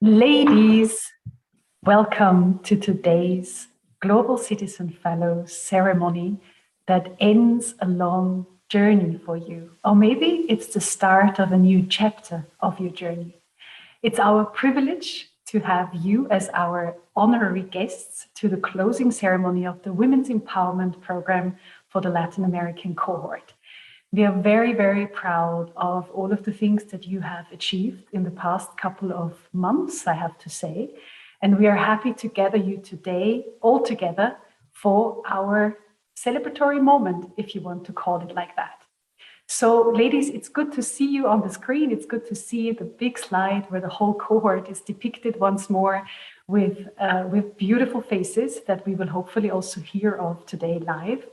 Ladies, welcome to today's Global Citizen Fellows ceremony that ends a long journey for you. Or maybe it's the start of a new chapter of your journey. It's our privilege to have you as our honorary guests to the closing ceremony of the Women's Empowerment Program for the Latin American cohort. We are very, very proud of all of the things that you have achieved in the past couple of months, I have to say. And we are happy to gather you today all together for our celebratory moment, if you want to call it like that. So ladies, it's good to see you on the screen. It's good to see the big slide where the whole cohort is depicted once more with beautiful faces that we will hopefully also hear of today live.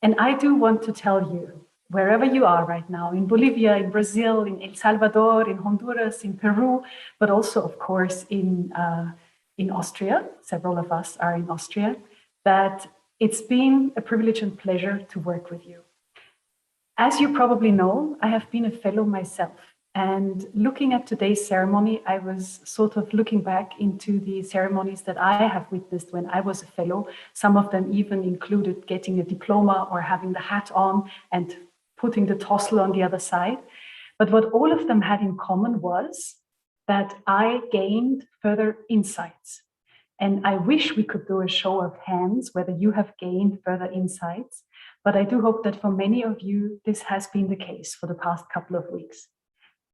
And I do want to tell you, wherever you are right now, in Bolivia, in Brazil, in El Salvador, in Honduras, in Peru, but also, of course, in Austria, several of us are in Austria, that it's been a privilege and pleasure to work with you. As you probably know, I have been a fellow myself. And looking at today's ceremony, I was sort of looking back into the ceremonies that I have witnessed when I was a fellow. Some of them even included getting a diploma or having the hat on and putting the tassel on the other side. But what all of them had in common was that I gained further insights. And I wish we could do a show of hands whether you have gained further insights. But I do hope that for many of you, this has been the case for the past couple of weeks.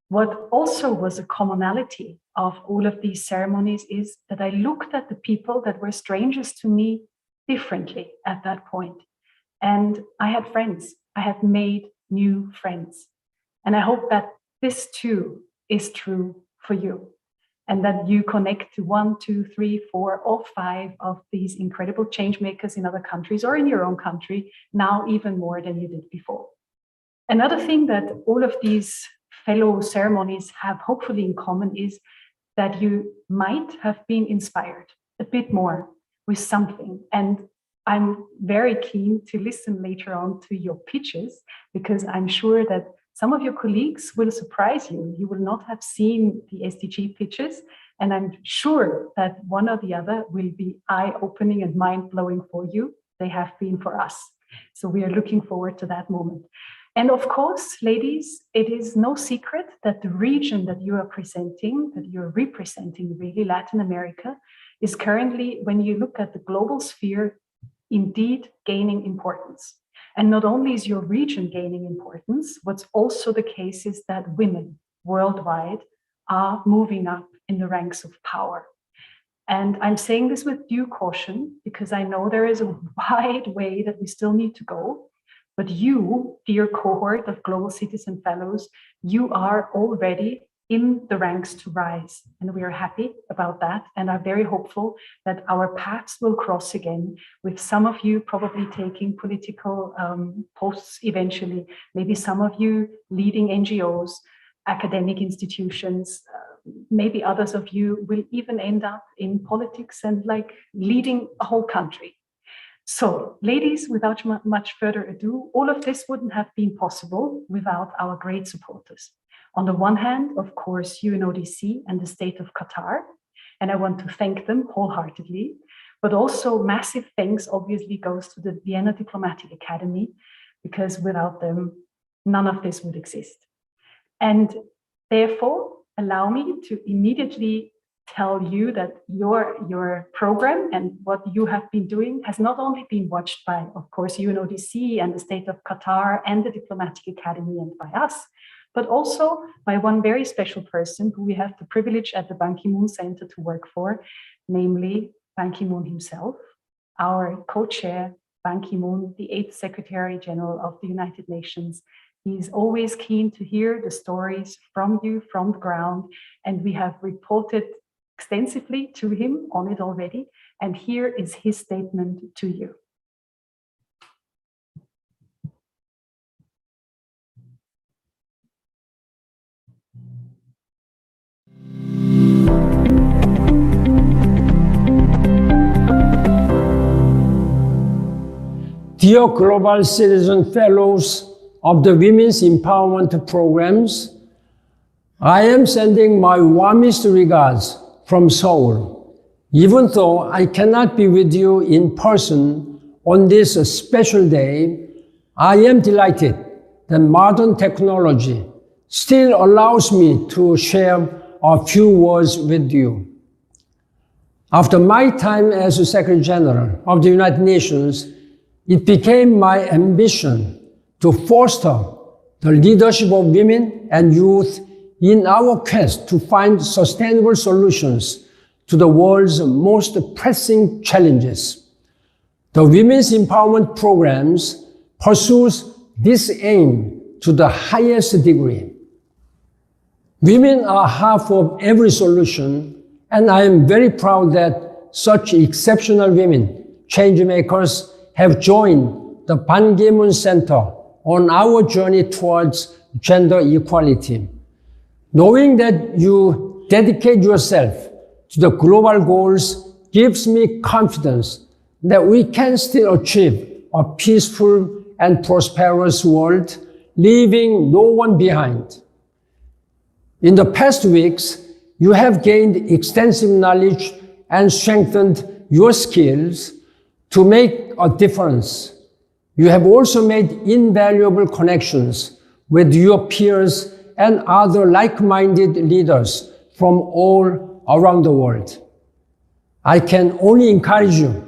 What also was a commonality of all of these ceremonies is that I looked at the people that were strangers to me differently at that point. And I had friends. I had made new friends. And I hope that this too is true for you. And that you connect to 1, 2, 3, 4, or 5 of these incredible change makers in other countries or in your own country, now even more than you did before. Another thing that all of these fellow ceremonies have hopefully in common is that you might have been inspired a bit more with something. And I'm very keen to listen later on to your pitches, because I'm sure that some of your colleagues will surprise you. You will not have seen the SDG pitches, and I'm sure that one or the other will be eye-opening and mind-blowing for you. They have been for us. So we are looking forward to that moment. And of course, ladies, it is no secret that the region that you are presenting, that you're representing really, Latin America, is currently, when you look at the global sphere, indeed gaining importance. And not only is your region gaining importance, what's also the case is that women worldwide are moving up in the ranks of power. And I'm saying this with due caution, because I know there is a wide way that we still need to go. But you, dear cohort of Global Citizen Fellows, you are already in the ranks to rise. And we are happy about that and are very hopeful that our paths will cross again, with some of you probably taking political posts eventually, maybe some of you leading NGOs, academic institutions, maybe others of you will even end up in politics and like leading a whole country. So, ladies, without much further ado, all of this wouldn't have been possible without our great supporters. On the one hand, of course, UNODC and the state of Qatar, and I want to thank them wholeheartedly, but also massive thanks obviously goes to the Vienna Diplomatic Academy, because without them, none of this would exist. And therefore, allow me to immediately tell you that your program and what you have been doing has not only been watched by, of course, UNODC and the state of Qatar and the Diplomatic Academy and by us, but also by one very special person who we have the privilege at the Ban Ki-moon Center to work for, namely Ban Ki-moon himself, our co-chair, Ban Ki-moon, the 8th Secretary General of the United Nations. He's always keen to hear the stories from you, from the ground, and we have reported extensively to him on it already. And here is his statement to you. Dear Global Citizen Fellows of the Women's Empowerment Programs, I am sending my warmest regards from Seoul. Even though I cannot be with you in person on this special day, I am delighted that modern technology still allows me to share a few words with you. After my time as Secretary General of the United Nations, it became my ambition to foster the leadership of women and youth in our quest to find sustainable solutions to the world's most pressing challenges. The Women's Empowerment Programs pursues this aim to the highest degree. Women are half of every solution, and I am very proud that such exceptional women, change makers, have joined the Ban Ki-moon Center on our journey towards gender equality. Knowing that you dedicate yourself to the global goals gives me confidence that we can still achieve a peaceful and prosperous world, leaving no one behind. In the past weeks, you have gained extensive knowledge and strengthened your skills to make a difference. You have also made invaluable connections with your peers and other like-minded leaders from all around the world. I can only encourage you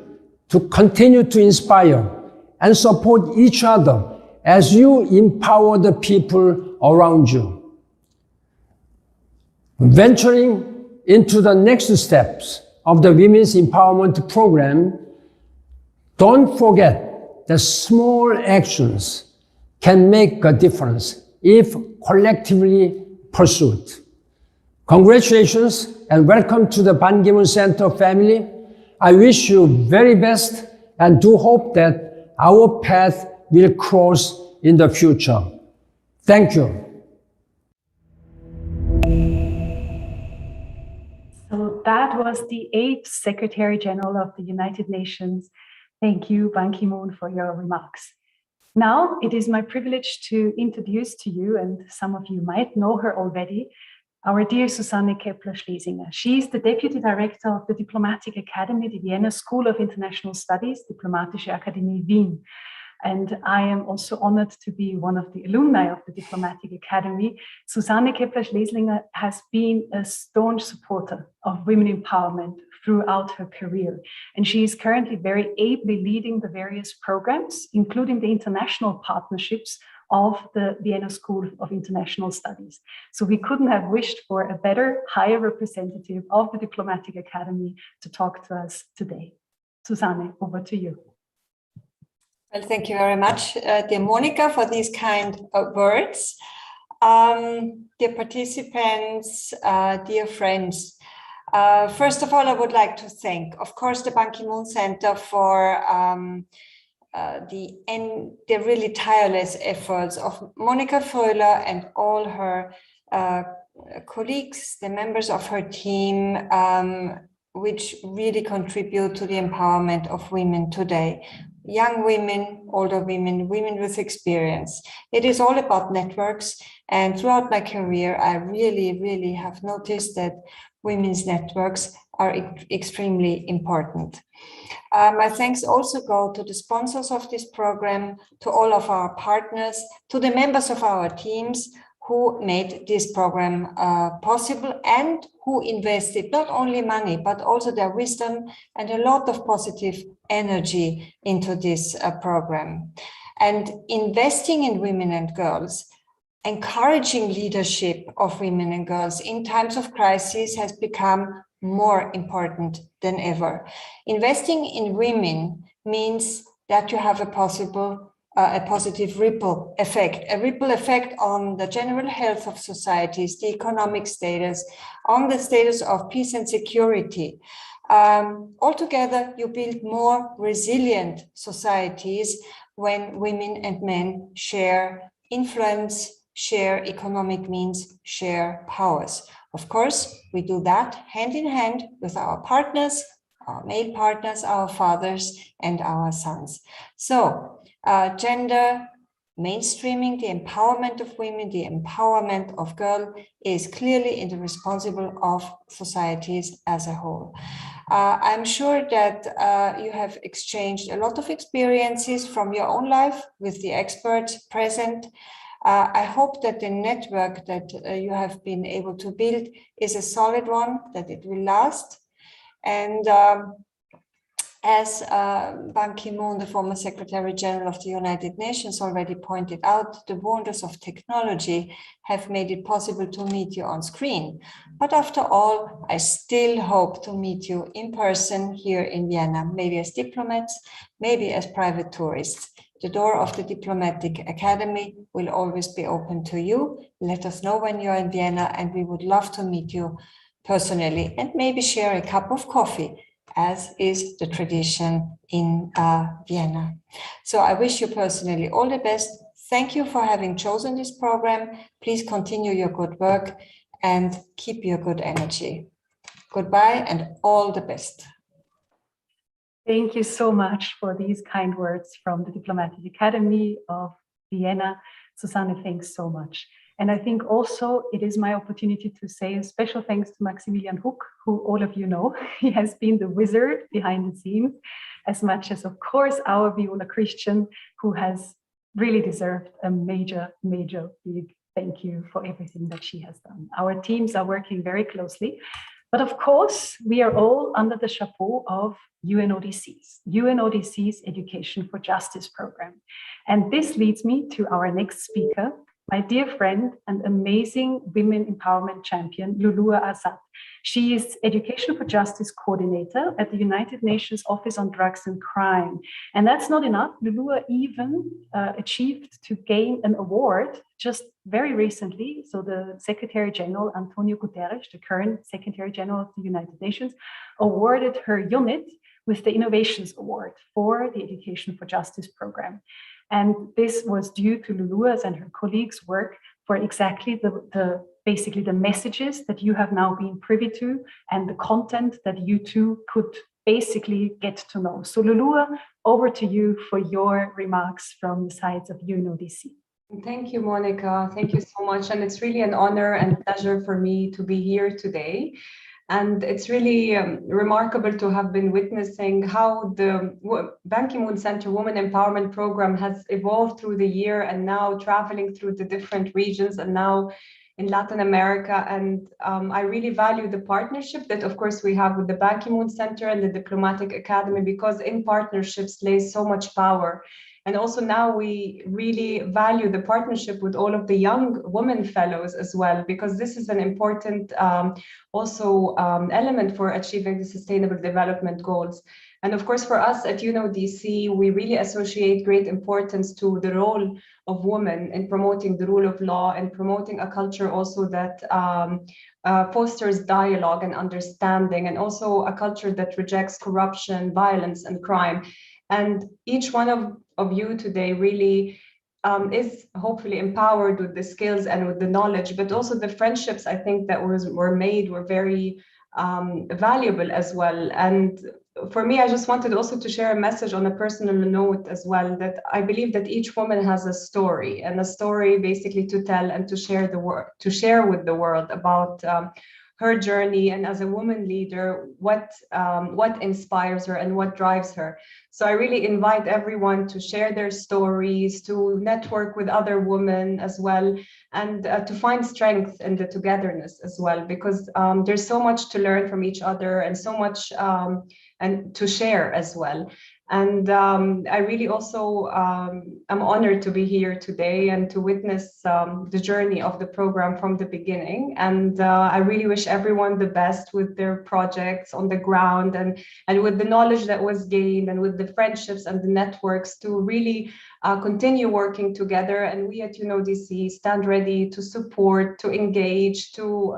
to continue to inspire and support each other as you empower the people around you. Venturing into the next steps of the Women's Empowerment Program, don't forget that small actions can make a difference if collectively pursued. Congratulations and welcome to the Ban Ki-moon Center family. I wish you very best and do hope that our path will cross in the future. Thank you. So that was the 8th Secretary General of the United Nations. Thank you, Ban Ki-moon, for your remarks. Now it is my privilege to introduce to you, and some of you might know her already, our dear Susanne Keppler-Schlesinger. She is the Deputy Director of the Diplomatic Academy, the Vienna School of International Studies, Diplomatische Akademie Wien. And I am also honored to be one of the alumni of the Diplomatic Academy. Susanne Keppler-Schlesinger has been a staunch supporter of women empowerment throughout her career. And she is currently very ably leading the various programs, including the international partnerships of the Vienna School of International Studies. So we couldn't have wished for a better, higher representative of the Diplomatic Academy to talk to us today. Susanne, over to you. Well, thank you very much, dear Monika, for these kind of words. Dear participants, dear friends, first of all, I would like to thank, of course, the Ban Ki-moon Center for the really tireless efforts of Monika Froehler and all her colleagues, the members of her team, which really contribute to the empowerment of women today. Young women, older women, women with experience. It is all about networks. And throughout my career, I really have noticed that women's networks are extremely important. My thanks also go to the sponsors of this program, to all of our partners, to the members of our teams who made this program possible and who invested not only money, but also their wisdom and a lot of positive energy into this program. And investing in women and girls, encouraging leadership of women and girls in times of crisis has become more important than ever. Investing in women means that you have a positive ripple effect on the general health of societies, the economic status, on the status of peace and security. Altogether, you build more resilient societies when women and men share influence, share economic means, share powers. Of course, we do that hand in hand with our partners, our male partners, our fathers, and our sons. So, gender mainstreaming the empowerment of women, the empowerment of girls is clearly in the responsibility of societies as a whole. I'm sure that you have exchanged a lot of experiences from your own life with the experts present. I hope that the network that you have been able to build is a solid one, that it will last. And as Ban Ki-moon, the former Secretary General of the United Nations, already pointed out, the wonders of technology have made it possible to meet you on screen. But after all, I still hope to meet you in person here in Vienna, maybe as diplomats, maybe as private tourists. The door of the Diplomatic Academy will always be open to you. Let us know when you're in Vienna, and we would love to meet you personally and maybe share a cup of coffee, as is the tradition in Vienna. So I wish you personally all the best. Thank you for having chosen this program. Please continue your good work and keep your good energy. Goodbye and all the best. Thank you so much for these kind words from the Diplomatic Academy of Vienna. Susanne, thanks so much. And I think also it is my opportunity to say a special thanks to Maximilian Huck, who all of you know. He has been the wizard behind the scenes, as much as, of course, our Viola Christian, who has really deserved a major, major big thank you for everything that she has done. Our teams are working very closely. But of course, we are all under the chapeau of UNODC's Education for Justice program. And this leads me to our next speaker, my dear friend and amazing women empowerment champion, Lulua Asaad. She is Education for Justice coordinator at the United Nations Office on Drugs and Crime. And that's not enough. Lulua even achieved to gain an award just very recently. So the Secretary General, Antonio Guterres, the current Secretary General of the United Nations, awarded her unit with the Innovations Award for the Education for Justice program. And this was due to Lulua's and her colleagues' work for exactly basically the messages that you have now been privy to and the content that you two could basically get to know. So Lulua, over to you for your remarks from the sides of UNODC. Thank you, Monika. Thank you so much. And it's really an honor and pleasure for me to be here today. And it's really remarkable to have been witnessing how the Ban Ki-moon Center Women Empowerment Program has evolved through the year and now traveling through the different regions and now in Latin America. And I really value the partnership that, of course, we have with the Ban Ki-moon Center and the Diplomatic Academy, because in partnerships lays so much power. And also now we really value the partnership with all of the young women fellows as well, because this is an important element for achieving the Sustainable Development Goals. And of course, for us at UNODC, we really associate great importance to the role of women in promoting the rule of law and promoting a culture also that fosters dialogue and understanding, and also a culture that rejects corruption, violence, and crime. And each one of you today really is hopefully empowered with the skills and with the knowledge, but also the friendships I think that were made were very valuable as well. And for me, I just wanted also to share a message on a personal note as well, that I believe that each woman has a story, and a story basically to tell and to share with the world about her journey, and as a woman leader, what inspires her and what drives her. So I really invite everyone to share their stories, to network with other women as well, and to find strength in the togetherness as well, because there's so much to learn from each other and so much and to share as well. And I really also am honored to be here today and to witness the journey of the program from the beginning. And I really wish everyone the best with their projects on the ground, and with the knowledge that was gained, and with the friendships and the networks to really continue working together. And we at UNODC stand ready to support, to engage, to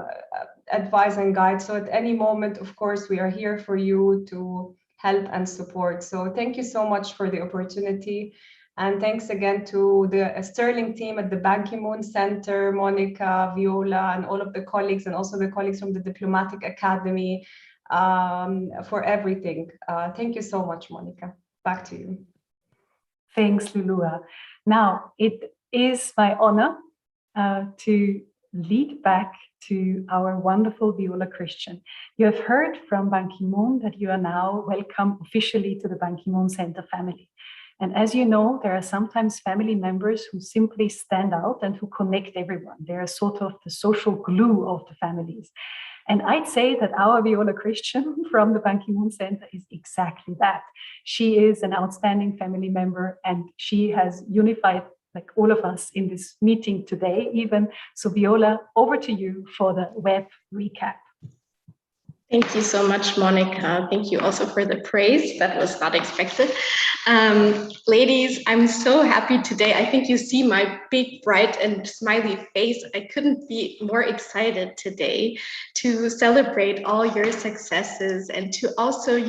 advise and guide. So at any moment, of course, we are here for you to help and support. So thank you so much for the opportunity. And thanks again to the sterling team at the Ban Ki-moon Center, Monika, Viola, and all of the colleagues, and also the colleagues from the Diplomatic Academy for everything. Thank you so much, Monika. Back to you. Thanks, Lulua. Now, it is my honor to lead back to our wonderful Viola Christian. You have heard from Ban Ki-moon that you are now welcome officially to the Ban Ki-moon Center family. And as you know, there are sometimes family members who simply stand out and who connect everyone. They are sort of the social glue of the families. And I'd say that our Viola Christian from the Ban Ki-moon Center is exactly that. She is an outstanding family member, and she has unified like all of us in this meeting today even. So Viola, over to you for the web recap. Thank you so much, Monika. Thank you also for the praise. That was not expected. Ladies, I'm so happy today. I think you see my big, bright and smiley face. I couldn't be more excited today to celebrate all your successes and to also,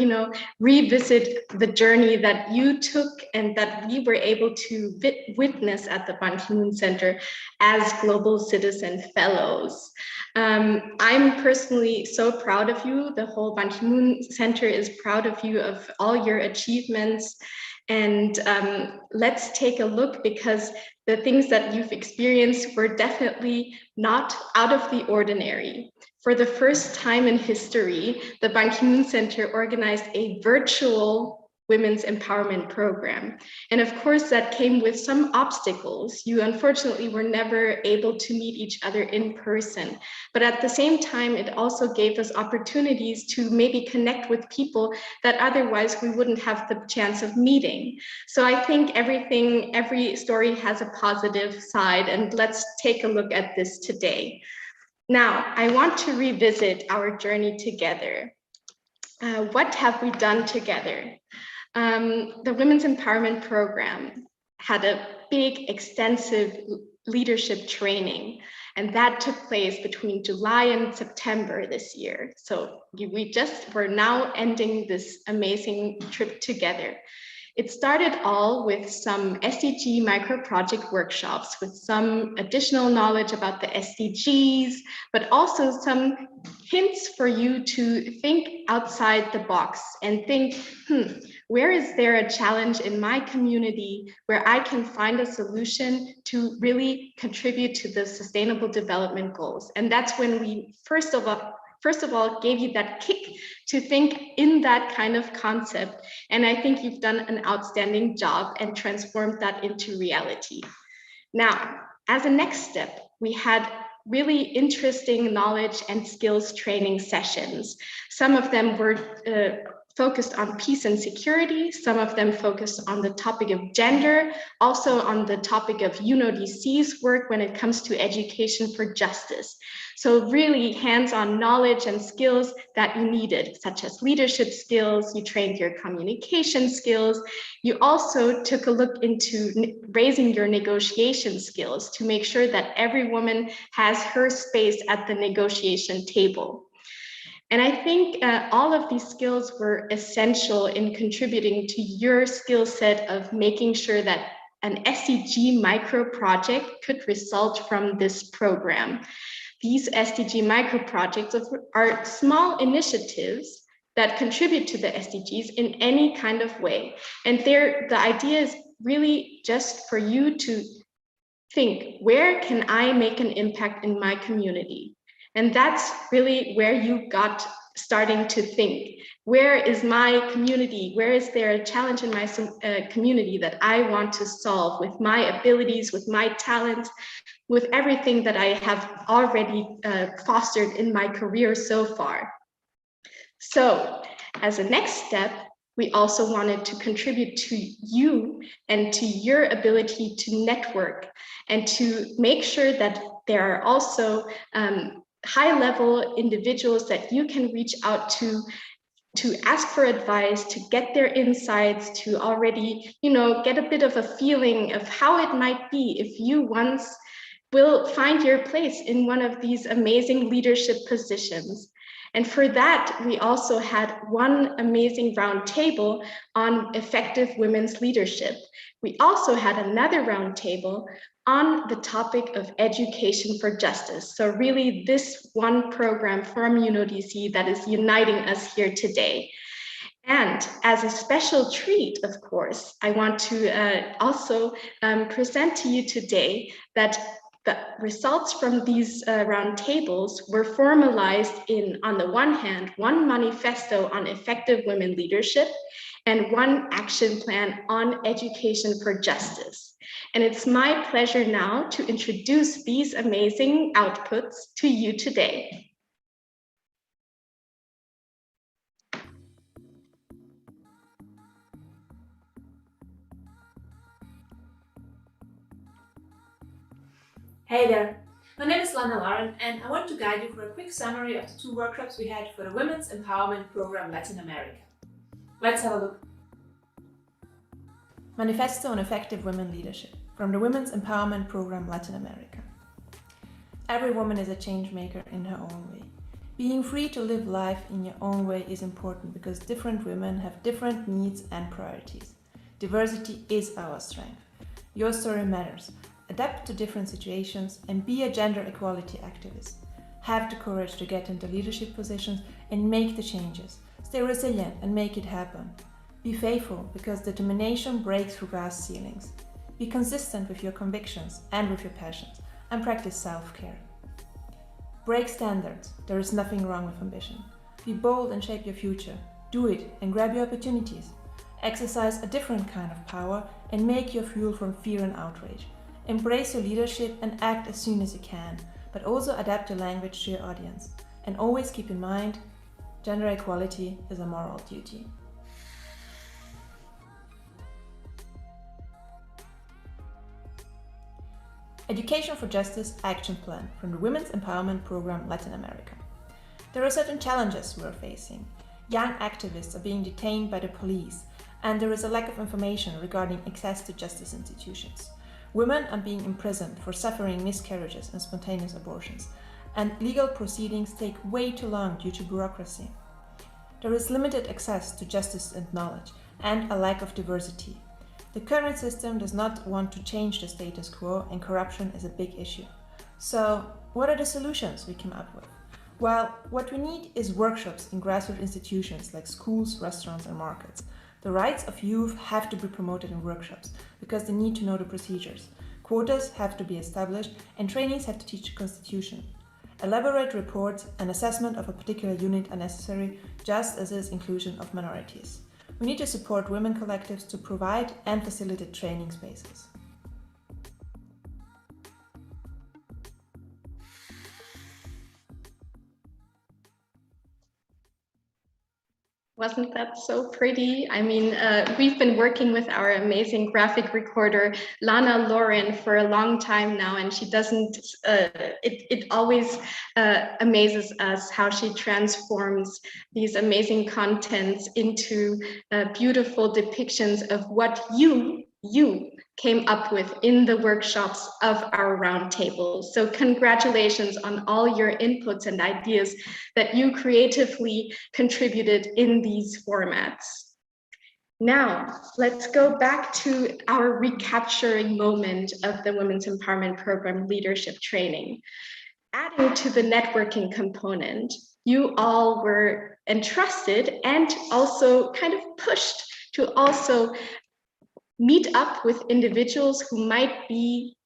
revisit the journey that you took and that we were able to witness at the Ban Ki-moon Center as Global Citizen Fellows. I'm personally so proud of you. The whole Ban Ki-moon Center is proud of you, of all your achievements. And let's take a look, because the things that you've experienced were definitely not out of the ordinary. For the first time in history, the Ban Ki-moon Center organized a virtual women's empowerment program. And of course, that came with some obstacles. You unfortunately were never able to meet each other in person. But at the same time, it also gave us opportunities to maybe connect with people that otherwise we wouldn't have the chance of meeting. So I think every story has a positive side, and let's take a look at this today. Now, I want to revisit our journey together. What have we done together? The Women's Empowerment Program had a big, extensive leadership training, and that took place between July and September this year. So we're now ending this amazing trip together. It started all with some SDG Micro-Project workshops with some additional knowledge about the SDGs, but also some hints for you to think outside the box and think, where is there a challenge in my community where I can find a solution to really contribute to the Sustainable Development Goals? And that's when we first of all gave you that kick to think in that kind of concept. And I think you've done an outstanding job and transformed that into reality. Now, as a next step, we had really interesting knowledge and skills training sessions. Some of them were focused on peace and security. Some of them focused on the topic of gender, also on the topic of UNODC's work when it comes to education for justice. So really hands-on knowledge and skills that you needed, such as leadership skills. You trained your communication skills. You also took a look into raising your negotiation skills to make sure that every woman has her space at the negotiation table. And I think all of these skills were essential in contributing to your skill set of making sure that an SDG micro-project could result from this program. These SDG micro-projects are small initiatives that contribute to the SDGs in any kind of way. And the idea is really just for you to think, where can I make an impact in my community? And that's really where you got starting to think. Where is my community? Where is there a challenge in my community that I want to solve with my abilities, with my talents, with everything that I have already fostered in my career so far? So as a next step, we also wanted to contribute to you and to your ability to network and to make sure that there are also high-level individuals that you can reach out to ask for advice, to get their insights, to already, get a bit of a feeling of how it might be if you once will find your place in one of these amazing leadership positions. And for that, we also had one amazing roundtable on effective women's leadership. We also had another roundtable on the topic of education for justice. So really this one program from UNODC that is uniting us here today. And as a special treat, of course, I want to also present to you today that the results from these roundtables were formalized in, on the one hand, one manifesto on effective women leadership and one action plan on education for justice. And it's my pleasure now to introduce these amazing outputs to you today. Hey there, my name is Lana and I want to guide you for a quick summary of the 2 workshops we had for the Women's Empowerment Program Latin America. Let's have a look. Manifesto on Effective Women Leadership from the Women's Empowerment Program Latin America. Every woman is a change maker in her own way. Being free to live life in your own way is important because different women have different needs and priorities. Diversity is our strength. Your story matters. Adapt to different situations and be a gender equality activist. Have the courage to get into leadership positions and make the changes. Stay resilient and make it happen. Be faithful because determination breaks through glass ceilings. Be consistent with your convictions and with your passions and practice self-care. Break standards. There is nothing wrong with ambition. Be bold and shape your future. Do it and grab your opportunities. Exercise a different kind of power and make your fuel from fear and outrage. Embrace your leadership and act as soon as you can, but also adapt your language to your audience. And always keep in mind, gender equality is a moral duty. Education for Justice Action Plan from the Women's Empowerment Program Latin America. There are certain challenges we are facing. Young activists are being detained by the police, and there is a lack of information regarding access to justice institutions. Women are being imprisoned for suffering miscarriages and spontaneous abortions, and legal proceedings take way too long due to bureaucracy. There is limited access to justice and knowledge, and a lack of diversity. The current system does not want to change the status quo, and corruption is a big issue. So, what are the solutions we came up with? Well, what we need is workshops in grassroots institutions like schools, restaurants, and markets. The rights of youth have to be promoted in workshops because they need to know the procedures. Quotas have to be established and trainees have to teach the Constitution. Elaborate reports and assessment of a particular unit are necessary, just as is inclusion of minorities. We need to support women collectives to provide and facilitate training spaces. Wasn't that so pretty? I mean, we've been working with our amazing graphic recorder, Lana Lauren, for a long time now, and she doesn't, it always amazes us how she transforms these amazing contents into beautiful depictions of what you came up with in the workshops of our roundtable. So congratulations on all your inputs and ideas that you creatively contributed in these formats. Now, let's go back to our recapturing moment of the Women's Empowerment Program leadership training. Adding to the networking component, you all were entrusted and also kind of pushed to also meet up with individuals who might be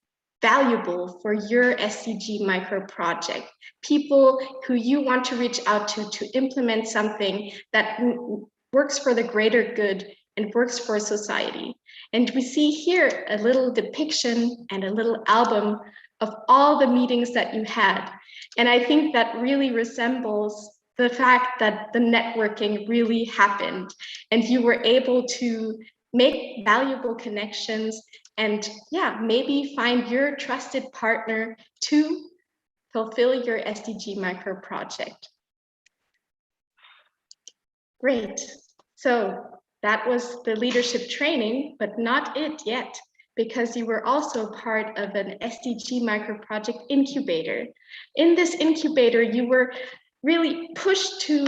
valuable for your SDG micro-project, people who you want to reach out to implement something that works for the greater good and works for society. And we see here a little depiction and a little album of all the meetings that you had. And I think that really resembles the fact that the networking really happened and you were able to make valuable connections and maybe find your trusted partner to fulfill your SDG micro-project. Great. So that was the leadership training, but not it yet, because you were also part of an SDG micro-project incubator. In this incubator, you were really pushed to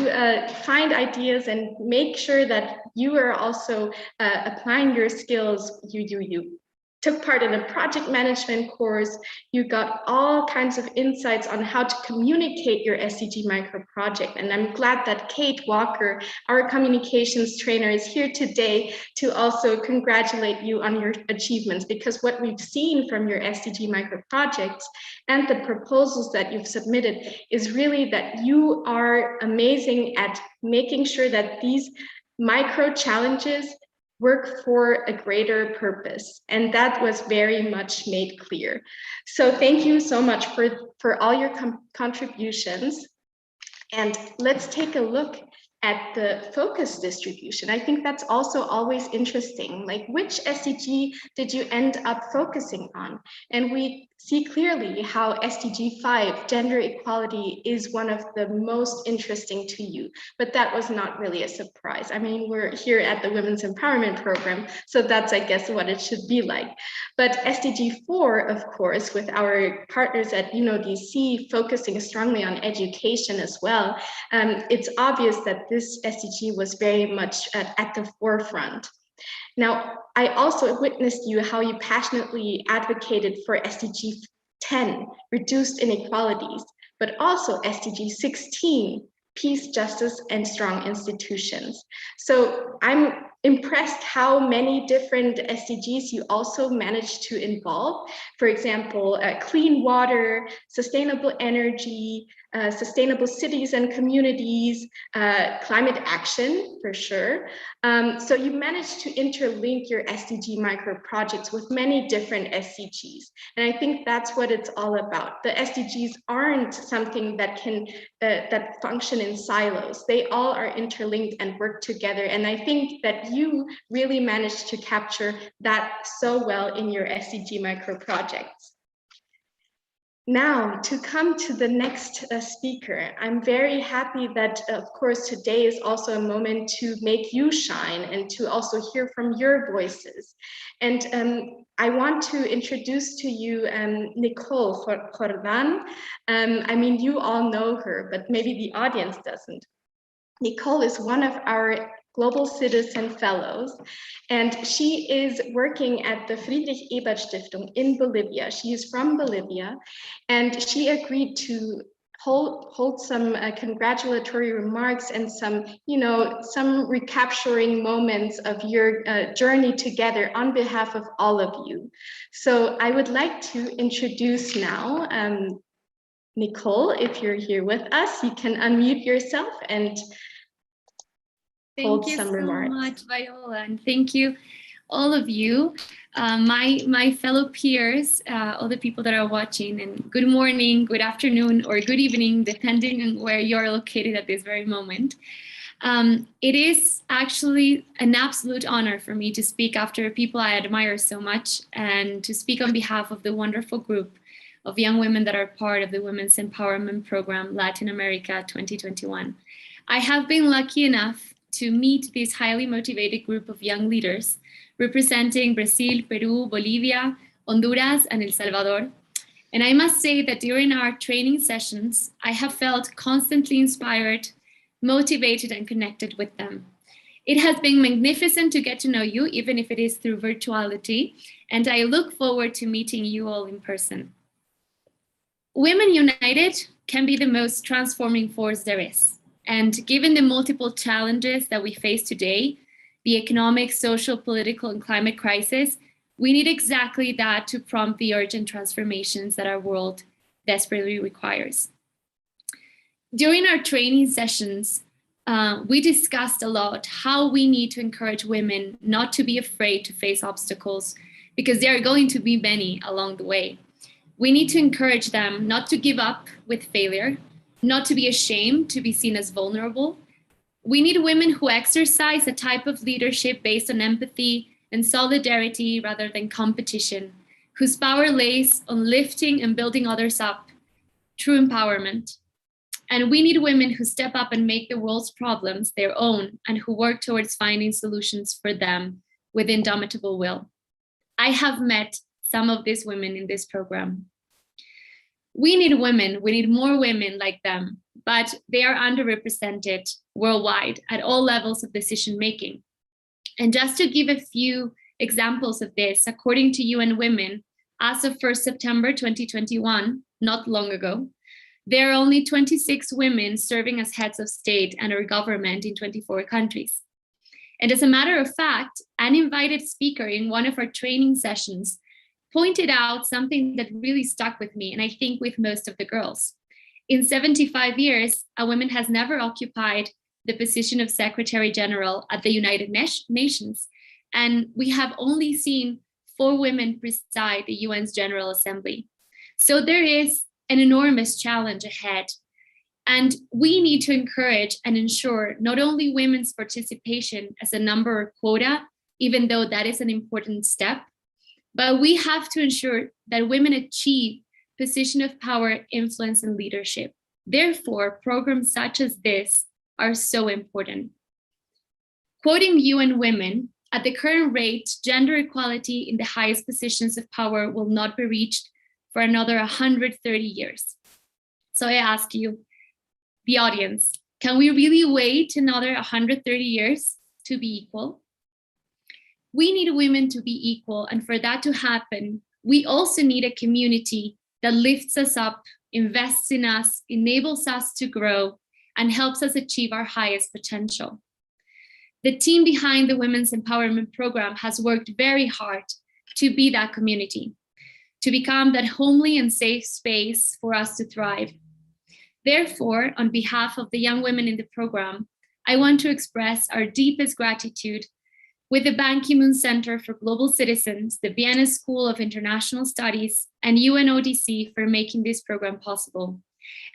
find ideas and make sure that you are also applying your skills, you. took part in a project management course. You got all kinds of insights on how to communicate your SDG micro-project. And I'm glad that Kate Walker, our communications trainer, is here today to also congratulate you on your achievements, because what we've seen from your SDG micro-projects and the proposals that you've submitted is really that you are amazing at making sure that these micro challenges work for a greater purpose. And that was very much made clear. So thank you so much for all your contributions. And let's take a look at the focus distribution. I think that's also always interesting. Like, which SDG did you end up focusing on? And we see clearly how SDG 5, gender equality, is one of the most interesting to you, but that was not really a surprise. I mean, we're here at the Women's Empowerment Program, so that's, I guess, what it should be like. But SDG 4, of course, with our partners at UNODC focusing strongly on education as well, it's obvious that this SDG was very much at the forefront. Now, I also witnessed how you passionately advocated for SDG 10, reduced inequalities, but also SDG 16, peace, justice, and strong institutions. So I'm impressed how many different SDGs you also managed to involve. For example, clean water, sustainable energy, sustainable cities and communities, climate action, for sure. So you managed to interlink your SDG micro-projects with many different SDGs. And I think that's what it's all about. The SDGs aren't something that can that function in silos. They all are interlinked and work together. And I think that you really managed to capture that so well in your SDG micro-projects. Now, to come to the next speaker, I'm very happy that, of course, today is also a moment to make you shine and to also hear from your voices. And I want to introduce to you Nicole Jordan. I mean, you all know her, but maybe the audience doesn't. Nicole is one of our Global Citizen Fellows, and she is working at the Friedrich Ebert Stiftung in Bolivia. She is from Bolivia, and she agreed to hold some congratulatory remarks and some, some recapturing moments of your journey together on behalf of all of you. So I would like to introduce now Nicole. If you're here with us, you can unmute yourself and Thank you so much, Viola, and thank you, all of you, my fellow peers, all the people that are watching, and good morning, good afternoon, or good evening, depending on where you're located at this very moment. It is actually an absolute honor for me to speak after people I admire so much, and to speak on behalf of the wonderful group of young women that are part of the Women's Empowerment Program Latin America 2021. I have been lucky enough to meet this highly motivated group of young leaders representing Brazil, Peru, Bolivia, Honduras, and El Salvador. And I must say that during our training sessions, I have felt constantly inspired, motivated, and connected with them. It has been magnificent to get to know you, even if it is through virtuality, and I look forward to meeting you all in person. Women united can be the most transforming force there is. And given the multiple challenges that we face today, the economic, social, political, and climate crisis, we need exactly that to prompt the urgent transformations that our world desperately requires. During our training sessions, we discussed a lot how we need to encourage women not to be afraid to face obstacles, because there are going to be many along the way. We need to encourage them not to give up with failure, not to be ashamed to be seen as vulnerable. We need women who exercise a type of leadership based on empathy and solidarity rather than competition, whose power lays on lifting and building others up, true empowerment. And we need women who step up and make the world's problems their own, and who work towards finding solutions for them with indomitable will. I have met some of these women in this program. We need women, we need more women like them, but they are underrepresented worldwide at all levels of decision making. And just to give a few examples of this, according to UN Women, as of 1st September 2021, not long ago, there are only 26 women serving as heads of state and or government in 24 countries. And as a matter of fact, an invited speaker in one of our training sessions pointed out something that really stuck with me, and I think with most of the girls. In 75 years, a woman has never occupied the position of Secretary General at the United Nations, and we have only seen 4 women preside the UN's General Assembly. So there is an enormous challenge ahead, and we need to encourage and ensure not only women's participation as a number or quota, even though that is an important step, but we have to ensure that women achieve position of power, influence, and leadership. Therefore, programs such as this are so important. Quoting UN Women, at the current rate, gender equality in the highest positions of power will not be reached for another 130 years. So I ask you, the audience, can we really wait another 130 years to be equal? We need women to be equal, and for that to happen, we also need a community that lifts us up, invests in us, enables us to grow, and helps us achieve our highest potential. The team behind the Women's Empowerment Program has worked very hard to be that community, to become that homely and safe space for us to thrive. Therefore, on behalf of the young women in the program, I want to express our deepest gratitude with the Ban Ki-moon Center for Global Citizens, the Vienna School of International Studies, and UNODC for making this program possible.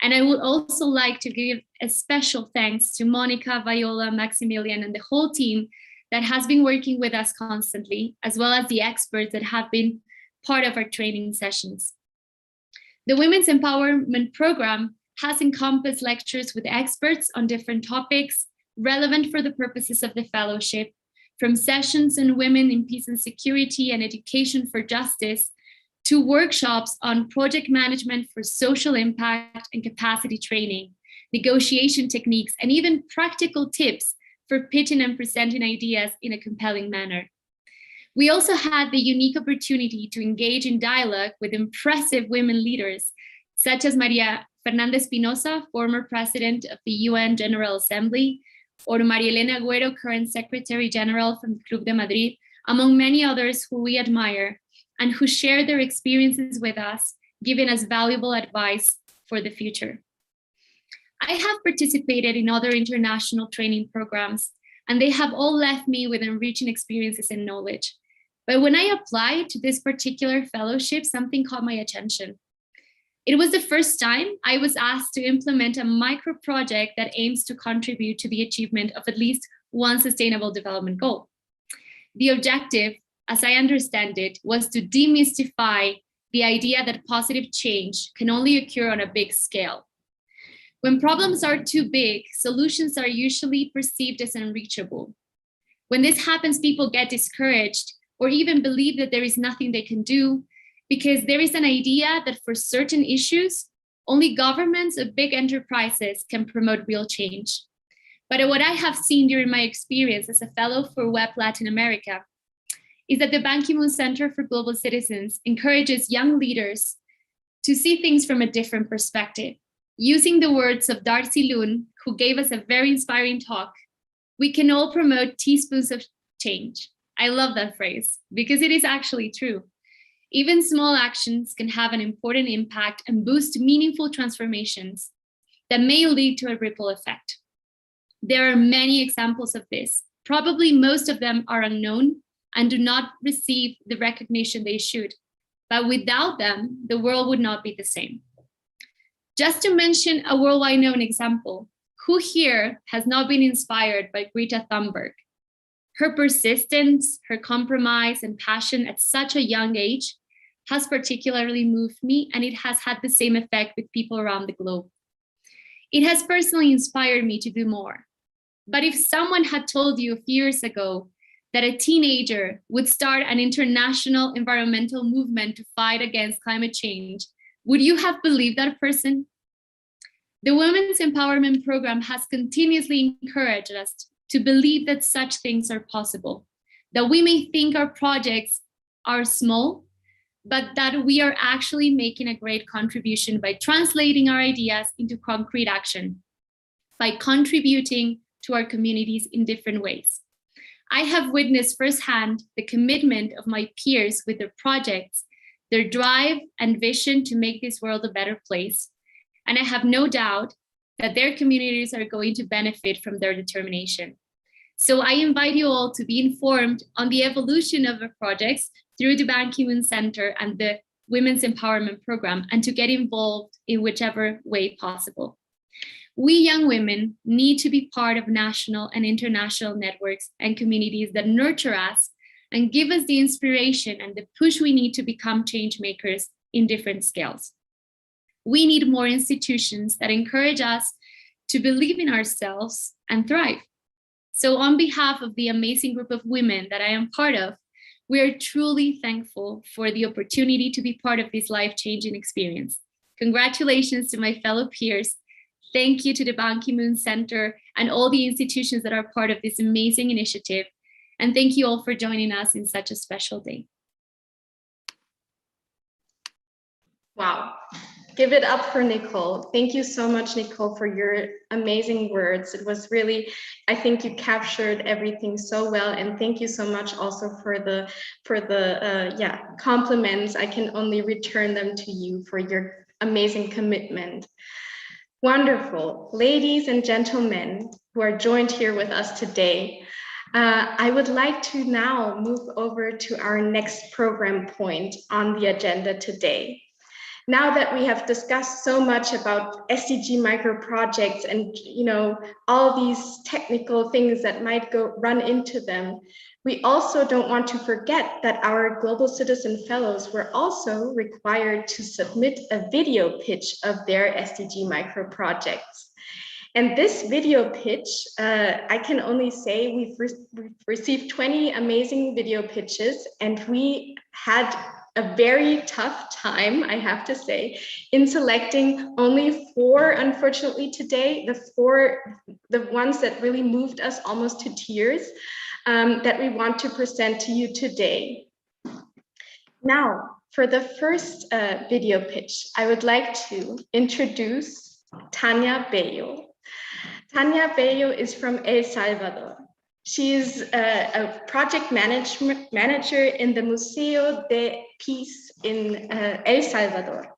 And I would also like to give a special thanks to Monika, Viola, Maximilian, and the whole team that has been working with us constantly, as well as the experts that have been part of our training sessions. The Women's Empowerment Program has encompassed lectures with experts on different topics relevant for the purposes of the fellowship, from sessions on women in peace and security and education for justice, to workshops on project management for social impact and capacity training, negotiation techniques, and even practical tips for pitching and presenting ideas in a compelling manner. We also had the unique opportunity to engage in dialogue with impressive women leaders, such as Maria Fernanda Espinosa, former president of the UN General Assembly, or Maria Elena Agüero, current Secretary General from the Club de Madrid, among many others who we admire and who share their experiences with us, giving us valuable advice for the future. I have participated in other international training programs, and they have all left me with enriching experiences and knowledge. But when I applied to this particular fellowship, something caught my attention. It was the first time I was asked to implement a micro-project that aims to contribute to the achievement of at least one sustainable development goal. The objective, as I understand it, was to demystify the idea that positive change can only occur on a big scale. When problems are too big, solutions are usually perceived as unreachable. When this happens, people get discouraged or even believe that there is nothing they can do, because there is an idea that for certain issues, only governments or big enterprises can promote real change. But what I have seen during my experience as a fellow for WEP Latin America is that the Ban Ki-moon Center for Global Citizens encourages young leaders to see things from a different perspective. Using the words of Darcy Loon, who gave us a very inspiring talk, we can all promote teaspoons of change. I love that phrase because it is actually true. Even small actions can have an important impact and boost meaningful transformations that may lead to a ripple effect. There are many examples of this. Probably most of them are unknown and do not receive the recognition they should. But without them, the world would not be the same. Just to mention a worldwide known example, who here has not been inspired by Greta Thunberg? Her persistence, her compromise, and passion at such a young age has particularly moved me, and it has had the same effect with people around the globe. It has personally inspired me to do more. But if someone had told you a few years ago that a teenager would start an international environmental movement to fight against climate change, would you have believed that person? The Women's Empowerment Program has continuously encouraged us to believe that such things are possible, that we may think our projects are small, but that we are actually making a great contribution by translating our ideas into concrete action, by contributing to our communities in different ways. I have witnessed firsthand the commitment of my peers with their projects, their drive and vision to make this world a better place. And I have no doubt that their communities are going to benefit from their determination. So I invite you all to be informed on the evolution of our projects through the Ban Ki-moon Center and the Women's Empowerment Program, and to get involved in whichever way possible. We young women need to be part of national and international networks and communities that nurture us and give us the inspiration and the push we need to become change makers in different scales. We need more institutions that encourage us to believe in ourselves and thrive. So on behalf of the amazing group of women that I am part of, we are truly thankful for the opportunity to be part of this life-changing experience. Congratulations to my fellow peers. Thank you to the Ban Ki-moon Center and all the institutions that are part of this amazing initiative. And thank you all for joining us in such a special day. Wow. Give it up for Nicole. Thank you so much, Nicole, for your amazing words. It was really, I think you captured everything so well. And thank you so much also for the compliments. I can only return them to you for your amazing commitment. Wonderful. Ladies and gentlemen who are joined here with us today, I would like to now move over to our next program point on the agenda today. Now that we have discussed so much about SDG micro-projects and all these technical things that might run into them, we also don't want to forget that our Global Citizen Fellows were also required to submit a video pitch of their SDG micro-projects. And this video pitch, I can only say we've received 20 amazing video pitches, and we had a very tough time, I have to say, in selecting only 4, unfortunately today, the ones that really moved us almost to tears, that we want to present to you today. Now, for the first video pitch, I would like to introduce Tania Bello. Tania Bello is from El Salvador. She's a project manager in the Museo de Peace in El Salvador.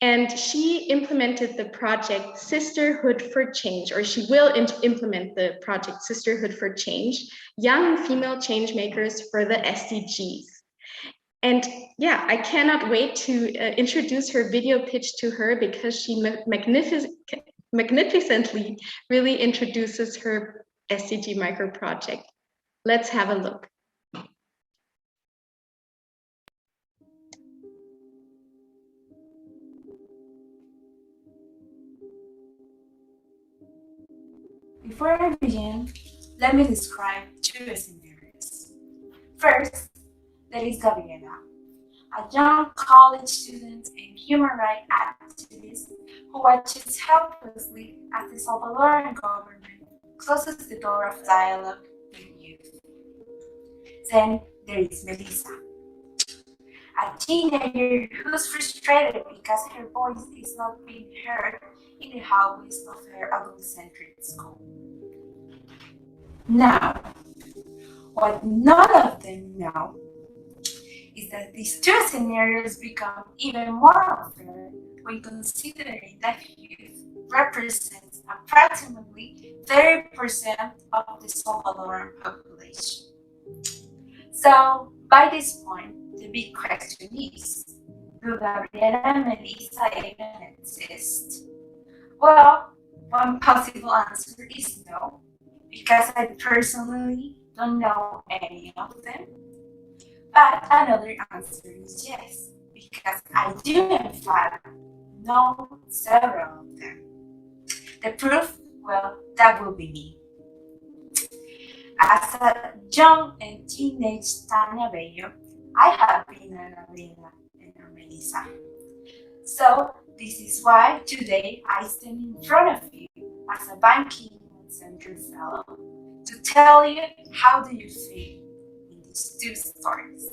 And she implemented the project Sisterhood for Change, or she will implement the project Sisterhood for Change, Young Female Change Makers for the SDGs. And yeah, I cannot wait to introduce her video pitch to her, because she magnificently really introduces her SDG micro-project. Let's have a look. Before I begin, let me describe 2 scenarios. First, there is Gabriela, a young college student and human rights activist who watches helplessly as the Salvadoran government closes the door of dialogue with youth. Then there is Melissa, a teenager who's frustrated because her voice is not being heard in the hallways of her adult-centric school. Now, what none of them know is that these 2 scenarios become even more unfair when considering that youth represents approximately 30% of the Salvadoran population. So, by this point, the big question is, do Gabriela and Melissa even exist? Well, one possible answer is no, because I personally don't know any of them. But another answer is yes, because I do in fact know several of them. The proof, well, that will be me. As a young and teenage Tania Bello, I have been an Gabriela and a Melissa. So this is why today I stand in front of you as a Ban Ki-moon Center fellow to tell you, how do you feel in these two stories.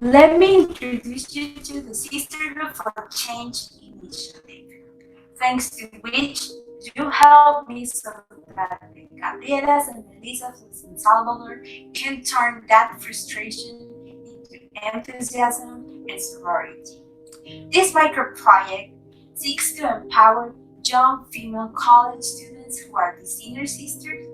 Let me introduce you to the Sisterhood for Change initiative, thanks to which you help me so that the Gabrielas and Melisas in Salvador can turn that frustration into enthusiasm and sorority. This micro-project seeks to empower young female college students who are the senior sisters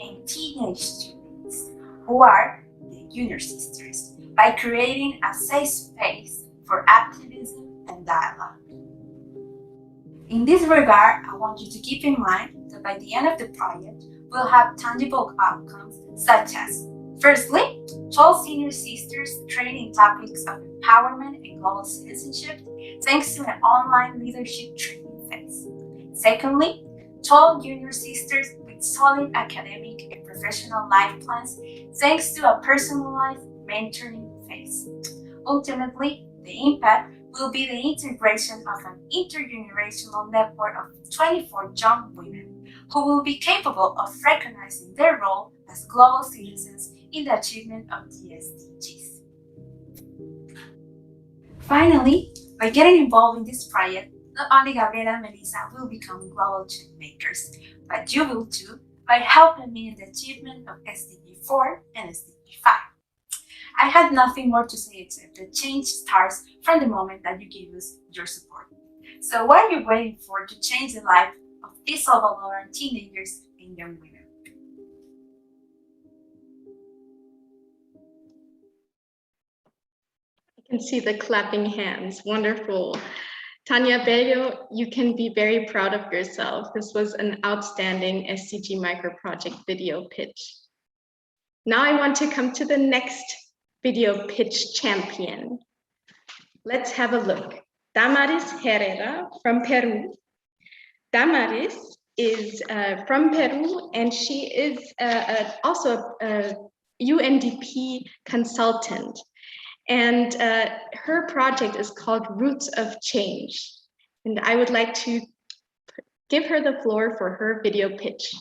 and teenage students who are the junior sisters by creating a safe space for activism and dialogue. In this regard, I want you to keep in mind that by the end of the project, we'll have tangible outcomes such as, firstly, 12 senior sisters trained in topics of empowerment and global citizenship thanks to an online leadership training phase. Secondly, 12 junior sisters with solid academic and professional life plans thanks to a personalized mentoring phase. Ultimately, the impact will be the integration of an intergenerational network of 24 young women who will be capable of recognizing their role as global citizens in the achievement of the SDGs. Finally, by getting involved in this project, not only Gabriela and Melissa will become global change makers, but you will too by helping me in the achievement of SDG 4 and SDG 5. I had nothing more to say except that change starts from the moment that you give us your support. So what are you waiting for to change the life of these Salvadoran teenagers and young women? I can see the clapping hands. Wonderful. Tania Bello, you can be very proud of yourself. This was an outstanding SDG Micro-Project video pitch. Now I want to come to the next video pitch champion. Let's have a look. Damaris Herrera from Peru. Damaris is from Peru, and she is also a UNDP consultant. And her project is called Roots of Change. And I would like to give her the floor for her video pitch.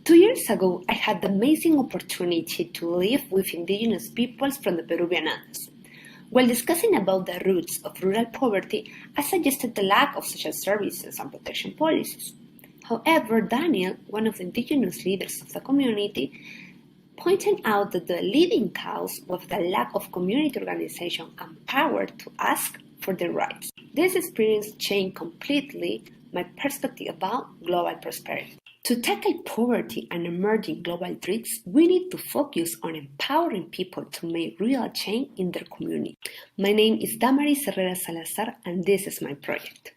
2 years ago, I had the amazing opportunity to live with indigenous peoples from the Peruvian Andes. While discussing about the roots of rural poverty, I suggested the lack of social services and protection policies. However, Daniel, one of the indigenous leaders of the community, pointed out that the leading cause was the lack of community organization and power to ask for their rights. This experience changed completely my perspective about global prosperity. To tackle poverty and emerging global threats, we need to focus on empowering people to make real change in their community. My name is Damaris Herrera Salazar, and this is my project.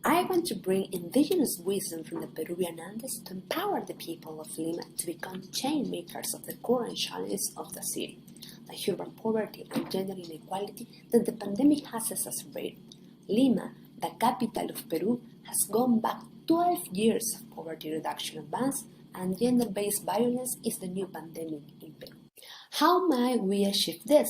I want to bring indigenous wisdom from the Peruvian Andes to empower the people of Lima to become change makers of the current challenges of the city, like urban poverty and gender inequality that the pandemic has exacerbated. Lima, the capital of Peru, has gone back 12 years of poverty reduction advance, and gender-based violence is the new pandemic in Peru. How might we achieve this?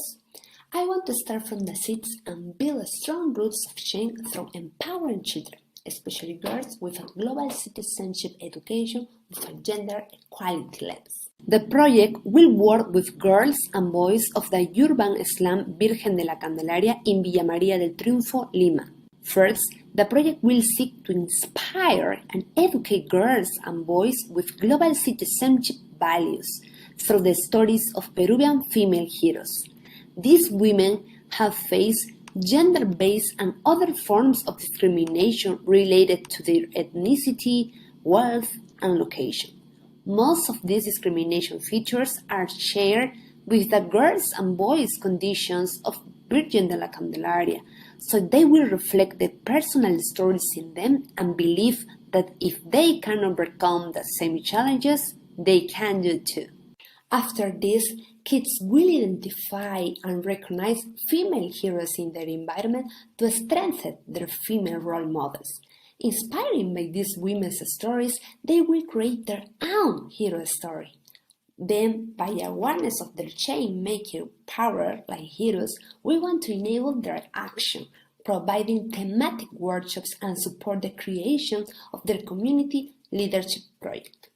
I want to start from the seeds and build strong roots of change through empowering children, especially girls, with a global citizenship education with a gender equality lens. The project will work with girls and boys of the urban slum Virgen de la Candelaria in Villa María del Triunfo, Lima. First, the project will seek to inspire and educate girls and boys with global citizenship values through the stories of Peruvian female heroes. These women have faced gender-based and other forms of discrimination related to their ethnicity, wealth, and location. Most of these discrimination features are shared with the girls and boys conditions of Virgen de la Candelaria, so they will reflect the personal stories in them and believe that if they can overcome the same challenges, they can do too. After this, kids will identify and recognize female heroes in their environment to strengthen their female role models. Inspired by these women's stories, they will create their own hero story. Then, by awareness of their change-making power like heroes, we want to enable their action, providing thematic workshops and support the creation of their community leadership project.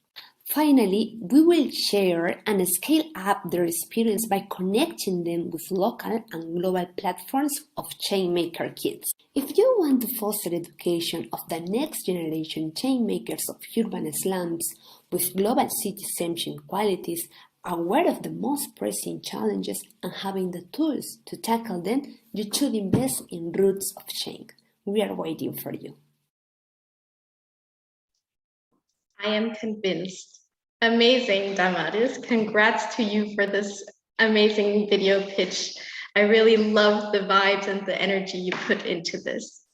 Finally, we will share and scale up their experience by connecting them with local and global platforms of Changemaker Kids. If you want to foster education of the next generation changemakers of urban slums with global citizenship qualities, aware of the most pressing challenges and having the tools to tackle them, you should invest in Roots of Change. We are waiting for you. I am convinced. Amazing, Damaris. Congrats to you for this amazing video pitch. I really love the vibes and the energy you put into this.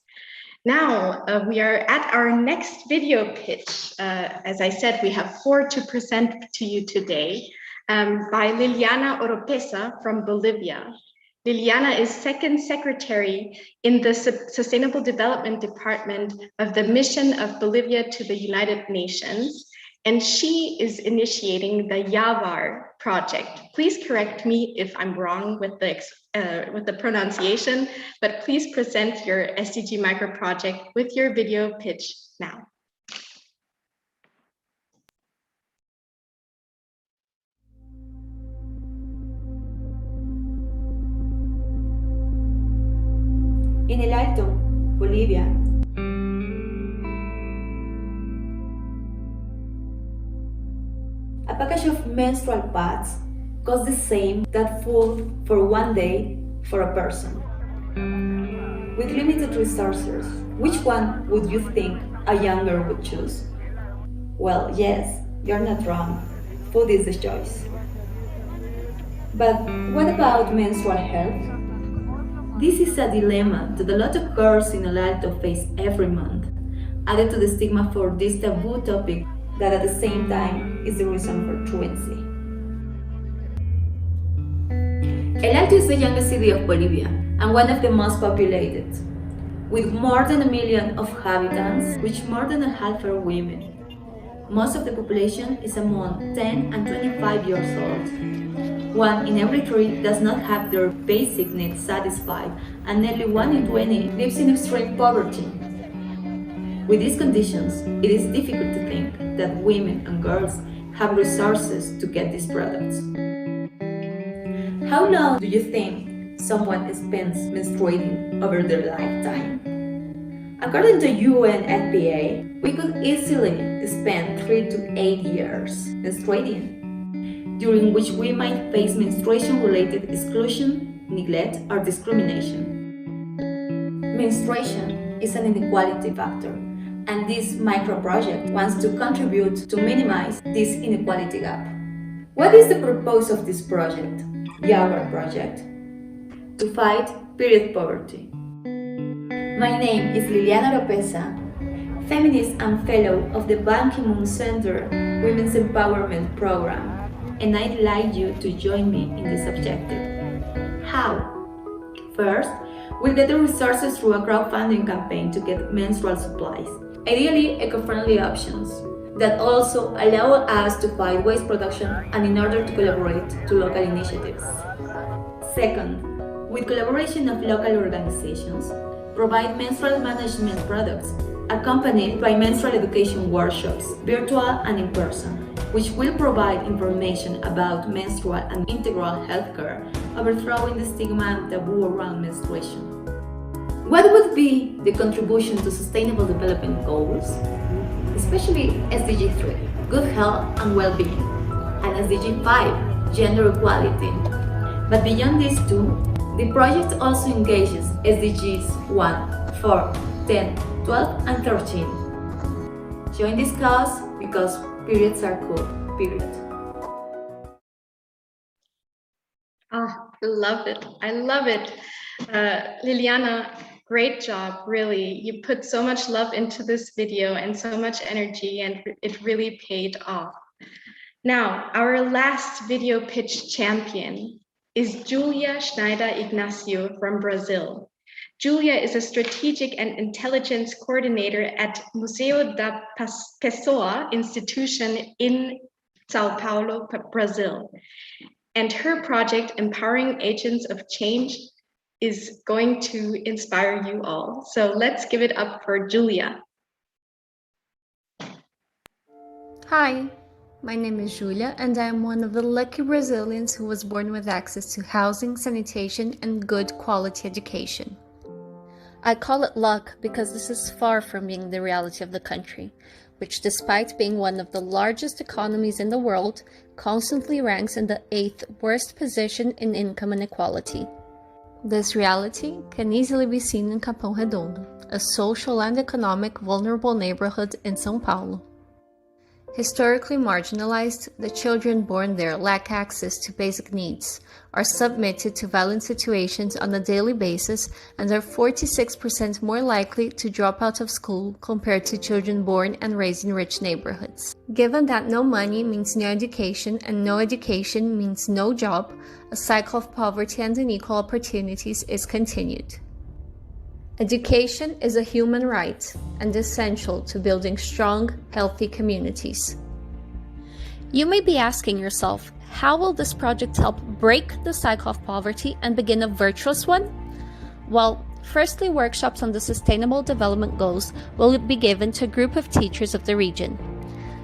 Now, we are at our next video pitch. As I said, we have 4 to present to you today by Liliana Oropesa from Bolivia. Liliana is second secretary in the Sustainable Development Department of the Mission of Bolivia to the United Nations, and she is initiating the YAVAR project. Please correct me if I'm wrong with the pronunciation, but please present your SDG Micro-Project with your video pitch now. En el Alto, Bolivia. A package of menstrual pads costs the same that food for one day for a person. With limited resources, which one would you think a young girl would choose? Well, yes, you're not wrong. Food is the choice. But what about menstrual health? This is a dilemma that a lot of girls in El Alto face every month, added to the stigma for this taboo topic that at the same time is the reason for truancy. El Alto is the youngest city of Bolivia and one of the most populated, with more than 1 million of inhabitants, which more than a half are women. Most of the population is among 10 and 25 years old. 1 in every 3 does not have their basic needs satisfied, and nearly 1 in 20 lives in extreme poverty. With these conditions, it is difficult to think that women and girls have resources to get these products. How long do you think someone spends menstruating over their lifetime? According to UNFPA, we could easily spend 3 to 8 years menstruating, during which we might face menstruation-related exclusion, neglect, or discrimination. Menstruation is an inequality factor, and this micro-project wants to contribute to minimize this inequality gap. What is the purpose of this project, the YAVAR project? To fight period poverty. My name is Liliana Oropesa, feminist and fellow of the Ban Ki-moon Center Women's Empowerment Program, and I'd like you to join me in this objective. How? First, we'll get the resources through a crowdfunding campaign to get menstrual supplies, ideally eco-friendly options that also allow us to fight waste production and in order to collaborate to local initiatives. Second, with collaboration of local organizations, provide menstrual management products accompanied by menstrual education workshops, virtual and in person, which will provide information about menstrual and integral healthcare, overthrowing the stigma and taboo around menstruation. What would be the contribution to Sustainable Development Goals? Especially SDG 3, good health and well-being, and SDG 5, gender equality. But beyond these two, the project also engages SDGs 1, 4, 10, 12, and 13. Join this cause because periods are cool, period. Ah, I love it. I love it. Liliana, great job, really. You put so much love into this video and so much energy, and it really paid off. Now, our last video pitch champion is Julia Schneider Ignacio from Brazil. Julia is a strategic and intelligence coordinator at Museu da Pessoa institution in Sao Paulo, Brazil. And her project, Empowering Agents of Change, is going to inspire you all. So let's give it up for Julia. Hi, my name is Julia, and I am one of the lucky Brazilians who was born with access to housing, sanitation, and good quality education. I call it luck because this is far from being the reality of the country, which, despite being one of the largest economies in the world, constantly ranks in the 8th worst position in income inequality. This reality can easily be seen in Capão Redondo, a social and economic vulnerable neighborhood in São Paulo. Historically marginalized, the children born there lack access to basic needs, are submitted to violent situations on a daily basis, and are 46% more likely to drop out of school compared to children born and raised in rich neighborhoods. Given that no money means no education and no education means no job, a cycle of poverty and unequal opportunities is continued. Education is a human right and essential to building strong, healthy communities. You may be asking yourself, how will this project help break the cycle of poverty and begin a virtuous one? Well, firstly, workshops on the Sustainable Development Goals will be given to a group of teachers of the region.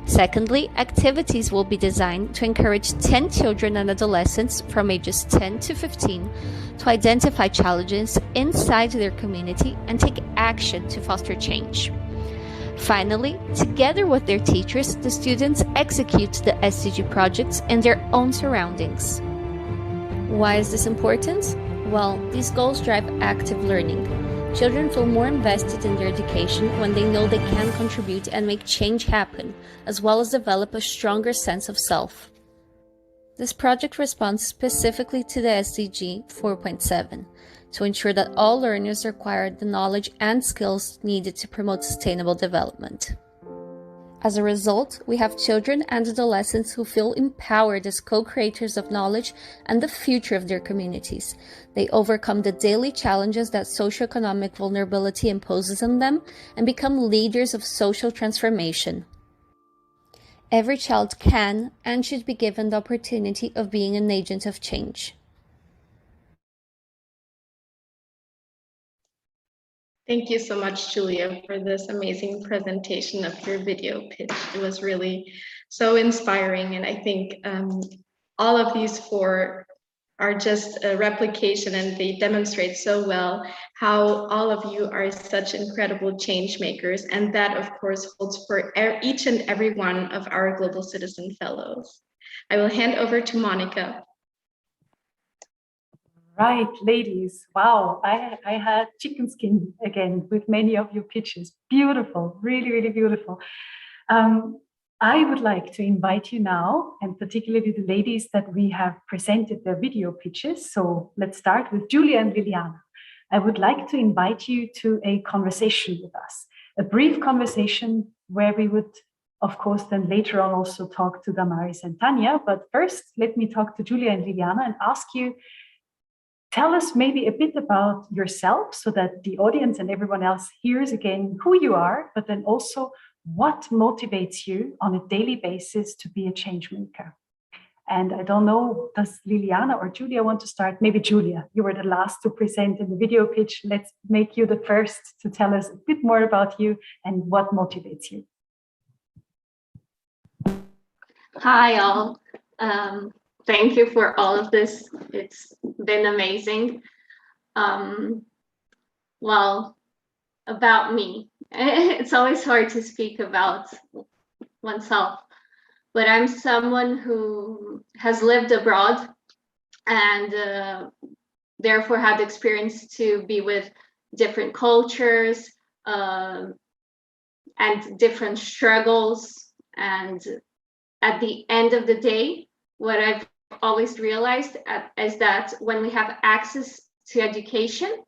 Secondly, activities will be designed to encourage 10 children and adolescents from ages 10 to 15 to identify challenges inside their community and take action to foster change. Finally, together with their teachers, the students execute the SDG projects in their own surroundings. Why is this important? Well, these goals drive active learning. Children feel more invested in their education when they know they can contribute and make change happen, as well as develop a stronger sense of self. This project responds specifically to the SDG 4.7 to ensure that all learners acquire the knowledge and skills needed to promote sustainable development. As a result, we have children and adolescents who feel empowered as co-creators of knowledge and the future of their communities. They overcome the daily challenges that socioeconomic vulnerability imposes on them and become leaders of social transformation. Every child can and should be given the opportunity of being an agent of change. Thank you so much, Julia, for this amazing presentation of your video pitch. It was really so inspiring, and I think all of these four are just a replication, and they demonstrate so well how all of you are such incredible change makers, and that, of course, holds for each and every one of our Global Citizen Fellows. I will hand over to Monika. Right, ladies. Wow, I had chicken skin again with many of your pitches. Beautiful, really, really beautiful. I would like to invite you now, and particularly the ladies that we have presented their video pitches. So let's start with Julia and Liliana. I would like to invite you to a conversation with us, a brief conversation where we would, of course, then later on also talk to Damaris and Tanya. But first, let me talk to Julia and Liliana and ask you, tell us maybe a bit about yourself so that the audience and everyone else hears again who you are, but then also what motivates you on a daily basis to be a change maker. And I don't know, does Liliana or Julia want to start? Maybe Julia, you were the last to present in the video pitch. Let's make you the first to tell us a bit more about you and what motivates you. Hi, all. Thank you for all of this. It's been amazing. Well, about me, it's always hard to speak about oneself, but I'm someone who has lived abroad and therefore had experience to be with different cultures and different struggles. And at the end of the day, what I've always realized is that when we have access to education,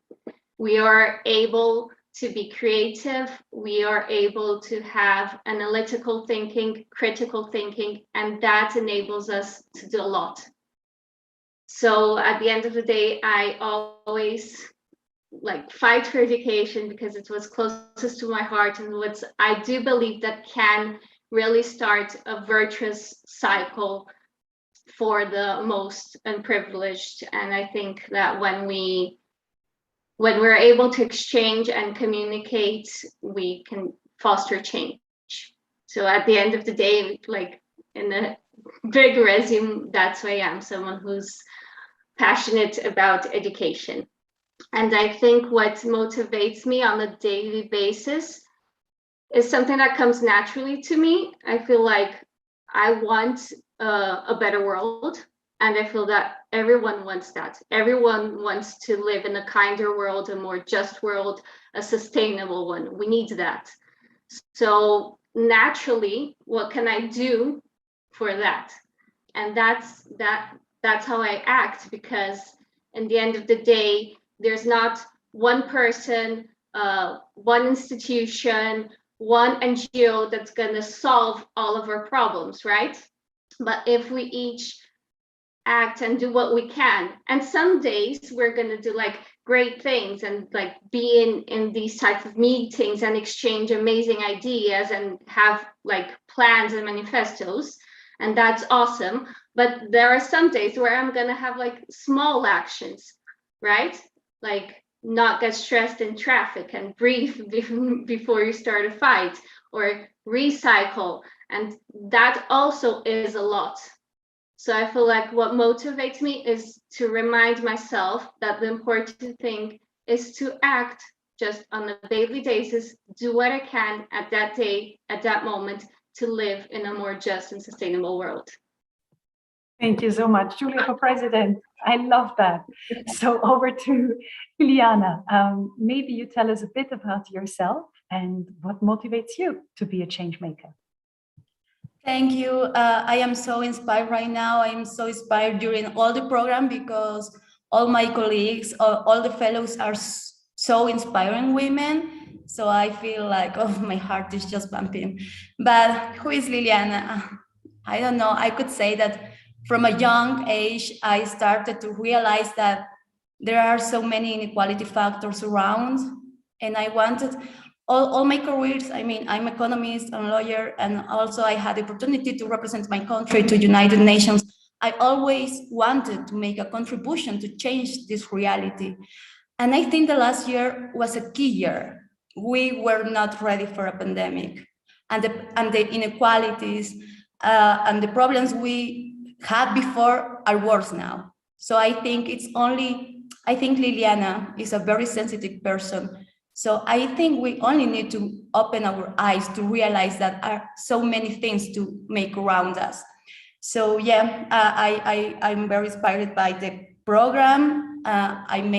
we are able to be creative, we are able to have analytical thinking, critical thinking, and that enables us to do a lot. So at the end of the day, I always fight for education because it was closest to my heart and what I do believe that can really start a virtuous cycle for the most unprivileged. And I think that when we when we're able to exchange and communicate, we can foster change. So at the end of the day, like in a big resume, that's who I am, someone who's passionate about education. And I think what motivates me on a daily basis is something that comes naturally to me. I feel like I want a better world. And I feel that everyone wants that. Everyone wants to live in a kinder world, a more just world, a sustainable one. We need that. So naturally, what can I do for that? And that's how I act, because in the end of the day, there's not one person, one institution, one NGO that's going to solve all of our problems, right? But if we each act and do what we can, and some days we're going to do like great things and like be in these types of meetings and exchange amazing ideas and have like plans and manifestos, and that's awesome. But there are some days where I'm going to have like small actions, right? Like not get stressed in traffic and breathe before you start a fight, or recycle, and that also is a lot. So I feel like what motivates me is to remind myself that the important thing is to act just on a daily basis, do what I can at that day, at that moment, to live in a more just and sustainable world. Thank you so much, Julia, for president. I love that. So over to Juliana. Maybe you tell us a bit about yourself and what motivates you to be a change maker. Thank you. I am so inspired right now. I am so inspired during all the program because all my colleagues, all the fellows are so inspiring women. So I feel like, oh, my heart is just bumping. But who is Liliana? I don't know. I could say that from a young age, I started to realize that there are so many inequality factors around. And I wanted all my careers, I mean, I'm an economist, I'm a lawyer, and also I had the opportunity to represent my country to United Nations. I always wanted to make a contribution to change this reality. And I think the last year was a key year. We were not ready for a pandemic. And the inequalities and the problems we had before are worse now. So I think Liliana is a very sensitive person. So I think we only need to open our eyes to realize that there are so many things to make around us. So yeah, I'm very inspired by the program. I'm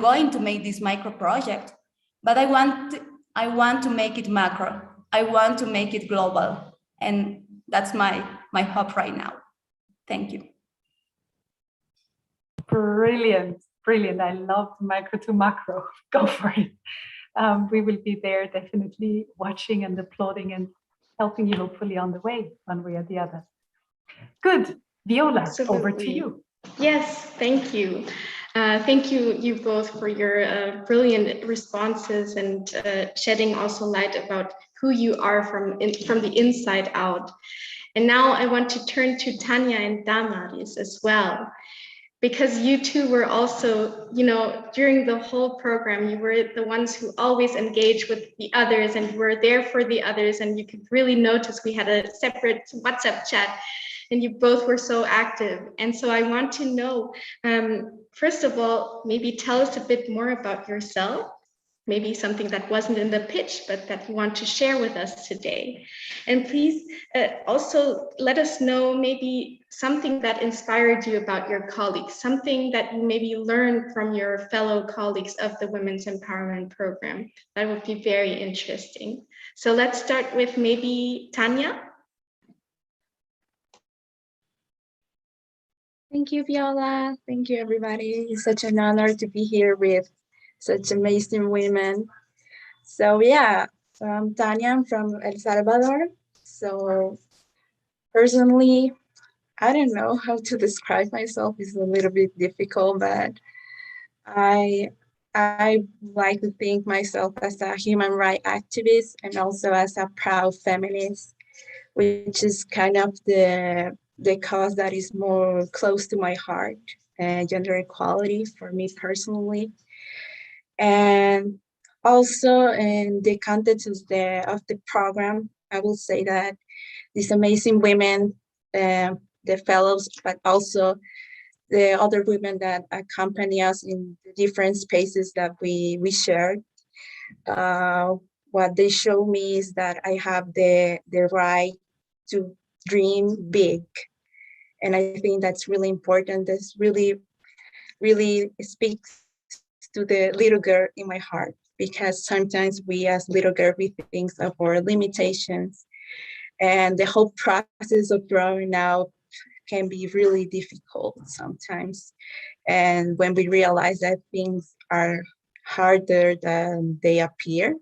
going to make this micro project, but I want to make it macro. I want to make it global, and that's my hope right now. Thank you. Brilliant. Brilliant. I love micro to macro. Go for it. We will be there definitely watching and applauding and helping you hopefully on the way, one way or the other. Good. Viola, Absolutely. Over to you. Yes, thank you. Thank you both for your brilliant responses and shedding also light about who you are from the inside out. And now I want to turn to Tanya and Damaris as well, because you two were also, during the whole program, you were the ones who always engaged with the others and were there for the others. And you could really notice we had a separate WhatsApp chat and you both were so active. And so I want to know, first of all, maybe tell us a bit more about yourself, maybe something that wasn't in the pitch, but that you want to share with us today. And please also let us know maybe something that inspired you about your colleagues, something that you maybe learned from your fellow colleagues of the Women's Empowerment Program. That would be very interesting. So let's start with maybe Tanya. Thank you, Viola. Thank you, everybody. It's such an honor to be here with such amazing women. So yeah, I'm Tanya, I'm from El Salvador. So personally, I don't know how to describe myself. It's a little bit difficult, but I like to think myself as a human rights activist and also as a proud feminist, which is kind of the cause that is more close to my heart, gender equality for me personally. And also in the context of the program, I will say that these amazing women, the fellows, but also the other women that accompany us in the different spaces that we shared, what they show me is that I have the right to dream big. And I think that's really important. This really, really speaks to the little girl in my heart, because sometimes we as little girl, we think of our limitations, and the whole process of growing up can be really difficult sometimes. And when we realize that things are harder than they appear.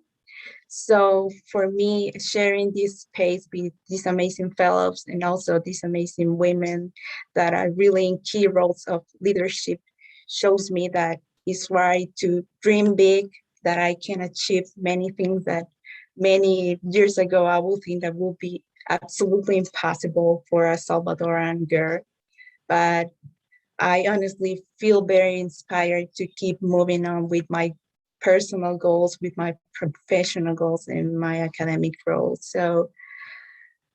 So for me, sharing this space with these amazing fellows and also these amazing women that are really in key roles of leadership shows me that it's right to dream big, that I can achieve many things that many years ago I would think that would be absolutely impossible for a Salvadoran girl. But I honestly feel very inspired to keep moving on with my personal goals, with my professional goals, and my academic roles. So,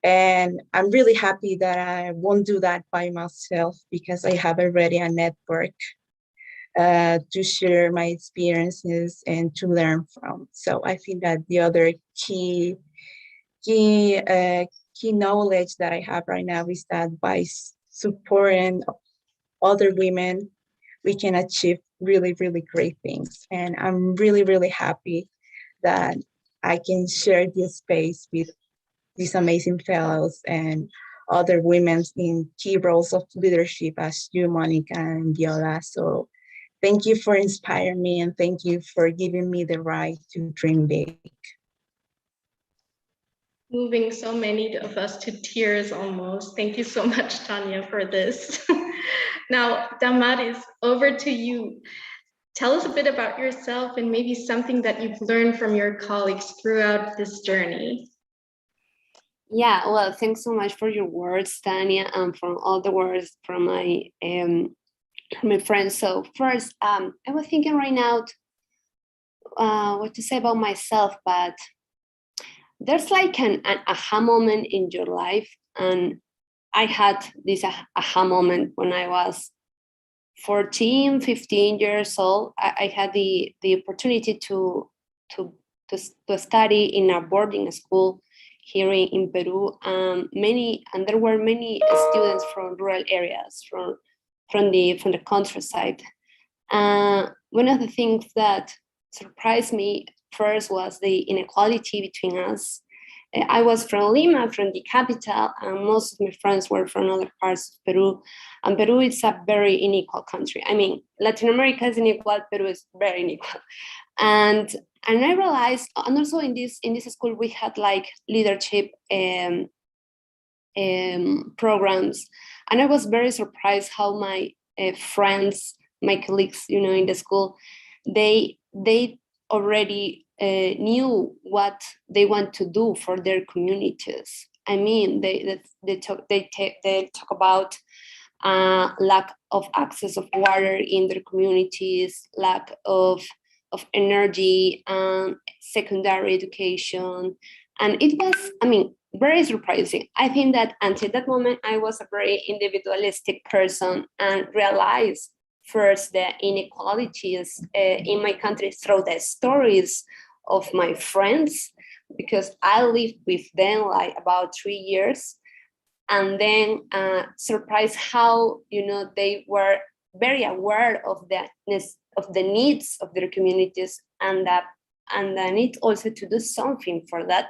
and I'm really happy that I won't do that by myself, because I have already a network to share my experiences and to learn from. So I think that the other key knowledge that I have right now is that by supporting other women, we can achieve really, really great things. And I'm really, really happy that I can share this space with these amazing fellows and other women in key roles of leadership as you, Monika and Viola. So thank you for inspiring me, and thank you for giving me the right to dream big. Moving so many of us to tears almost. Thank you so much, Tanya, for this. Now, Damaris, over to you. Tell us a bit about yourself and maybe something that you've learned from your colleagues throughout this journey. Yeah, well, thanks so much for your words, Tanya, and from all the words from my friends. So first, I was thinking right now what to say about myself, but there's like an aha moment in your life, and I had this aha moment when I was 14, 15 years old. I had the opportunity to study in a boarding school here in Peru. And there were many students from rural areas, from the countryside. One of the things that surprised me first was the inequality between us. I was from Lima, from the capital, and most of my friends were from other parts of Peru. And Peru is a very unequal country. I mean, Latin America is unequal, Peru is very unequal. And I realized, and also in this school, we had like leadership programs. And I was very surprised how my friends, my colleagues, in the school, they already knew what they want to do for their communities. I mean, they talk about lack of access of water in their communities, lack of energy, and secondary education. And it was, I mean, very surprising. I think that until that moment, I was a very individualistic person and realized first the inequalities in my country through the stories of my friends, because I lived with them like about 3 years, and then surprised how they were very aware of the needs of their communities, and the need also to do something for that.